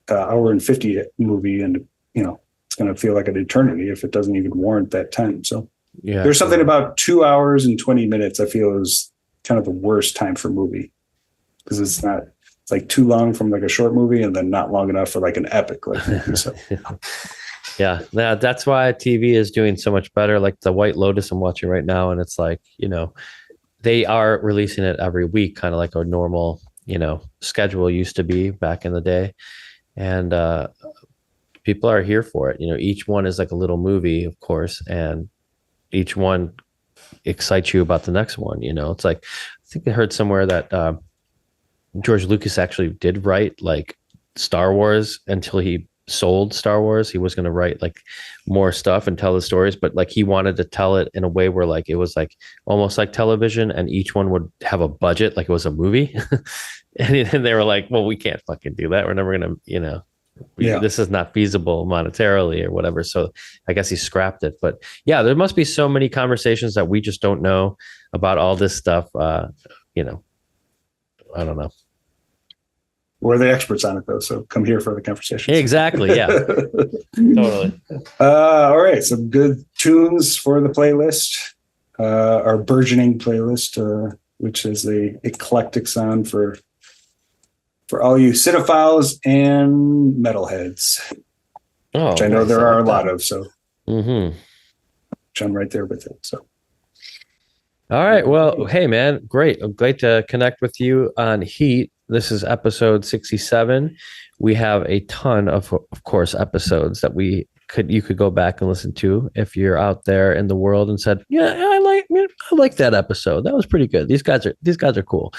50 movie, and it's going to feel like an eternity if it doesn't even warrant that time. So there's something about 2 hours and 20 minutes I feel is kind of the worst time for movie because it's too long from a short movie and then not long enough for an epic movie. So. Yeah, that's why TV is doing so much better. The White Lotus I'm watching right now, and it's they are releasing it every week, kind of like a normal, schedule used to be back in the day. And people are here for it. Each one is a little movie, of course, and each one excites you about the next one. It's I think I heard somewhere that George Lucas actually did write Star Wars until he sold Star Wars. He was going to write more stuff and tell the stories, but he wanted to tell it in a way where it was almost like television, and each one would have a budget like it was a movie. and they were well, we can't fucking do that. We're never going to, this is not feasible monetarily or whatever. So I guess he scrapped it. But yeah, there must be so many conversations that we just don't know about all this stuff. I don't know. We're the experts on it, though, so come here for the conversation. Exactly, yeah. Totally. All right, some good tunes for the playlist. Our burgeoning playlist, which is a eclectic sound for all you cinephiles and metalheads, which I know there are a lot of. So, which I'm right there with it. So. All right. Well, hey, man, great to connect with you on Heat. This is episode 67. We have a ton of course, episodes that you could go back and listen to if you're out there in the world and said, yeah, I like that episode. That was pretty good. These guys are cool.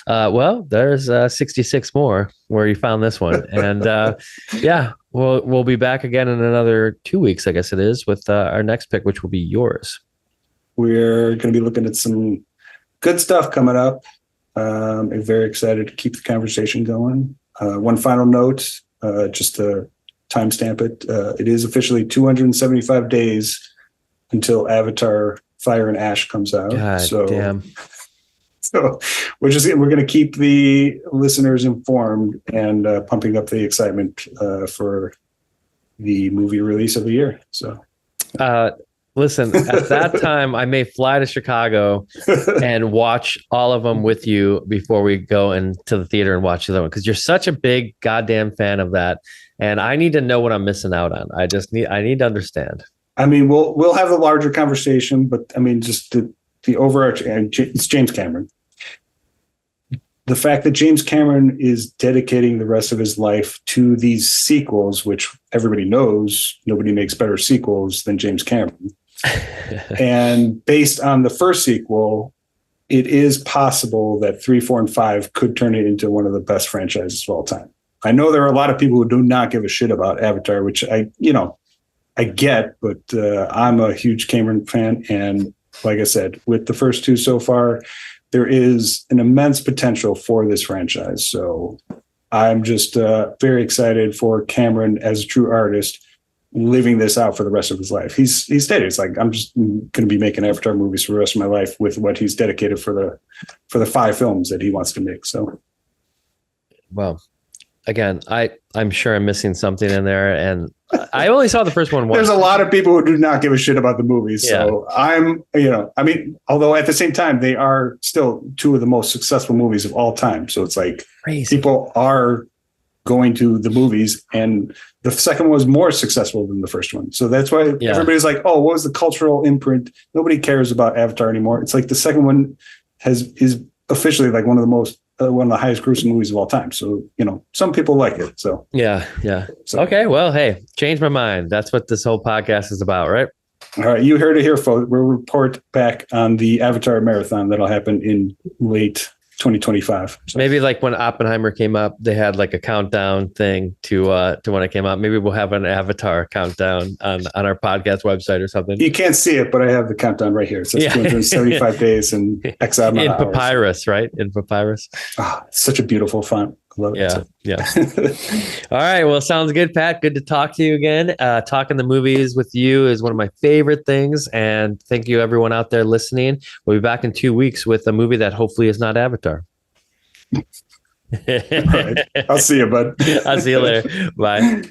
Well, there's 66 more where you found this one, and we'll be back again in another 2 weeks, I guess it is, with our next pick, which will be yours. We're going to be looking at some good stuff coming up. I'm very excited to keep the conversation going. One final note, just to timestamp it. It is officially 275 days until Avatar Fire and Ash comes out. God damn. So we're going to keep the listeners informed and pumping up the excitement for the movie release of the year. So, listen, at that time, I may fly to Chicago and watch all of them with you before we go into the theater and watch the other one, because you're such a big goddamn fan of that, and I need to know what I'm missing out on. I need to understand. I mean, we'll have a larger conversation, but I mean, just the overarching, and it's James Cameron. The fact that James Cameron is dedicating the rest of his life to these sequels, which everybody knows, nobody makes better sequels than James Cameron. And based on the first sequel, it is possible that 3, 4, and 5 could turn it into one of the best franchises of all time. I know there are a lot of people who do not give a shit about Avatar, which I get, but I'm a huge Cameron fan. And like I said, with the first 2 so far, there is an immense potential for this franchise. So I'm just very excited for Cameron as a true artist living this out for the rest of his life. He's stated, it's like, I'm just going to be making Avatar movies for the rest of my life with what he's dedicated for the 5 films that he wants to make. So, well, again, I'm sure I'm missing something in there, and I only saw the first one once. There's a lot of people who do not give a shit about the movies. So although at the same time, they are still 2 of the most successful movies of all time. So it's like crazy. People are going to the movies, and the second one was more successful than the first one. So that's why everybody's like, oh, what was the cultural imprint? Nobody cares about Avatar anymore. It's like the second one is officially like one of the highest grossing movies of all time. So, some people like it. So, yeah. So, okay. Well, hey, change my mind. That's what this whole podcast is about, right? All right. You heard it here, folks. We'll report back on the Avatar marathon that'll happen in late 2025. So. Maybe like when Oppenheimer came up, they had like a countdown thing to when it came out. Maybe we'll have an Avatar countdown on our podcast website or something. You can't see it, but I have the countdown right here. It says 275 days and X amount in of hours. Papyrus, right? In Papyrus. Oh, it's such a beautiful font. I love it. Yeah. All right. Well, sounds good, Pat. Good to talk to you again. Talking the movies with you is one of my favorite things. And thank you, everyone out there listening. We'll be back in 2 weeks with a movie that hopefully is not Avatar. All right. I'll see you, bud. I'll see you later. Bye.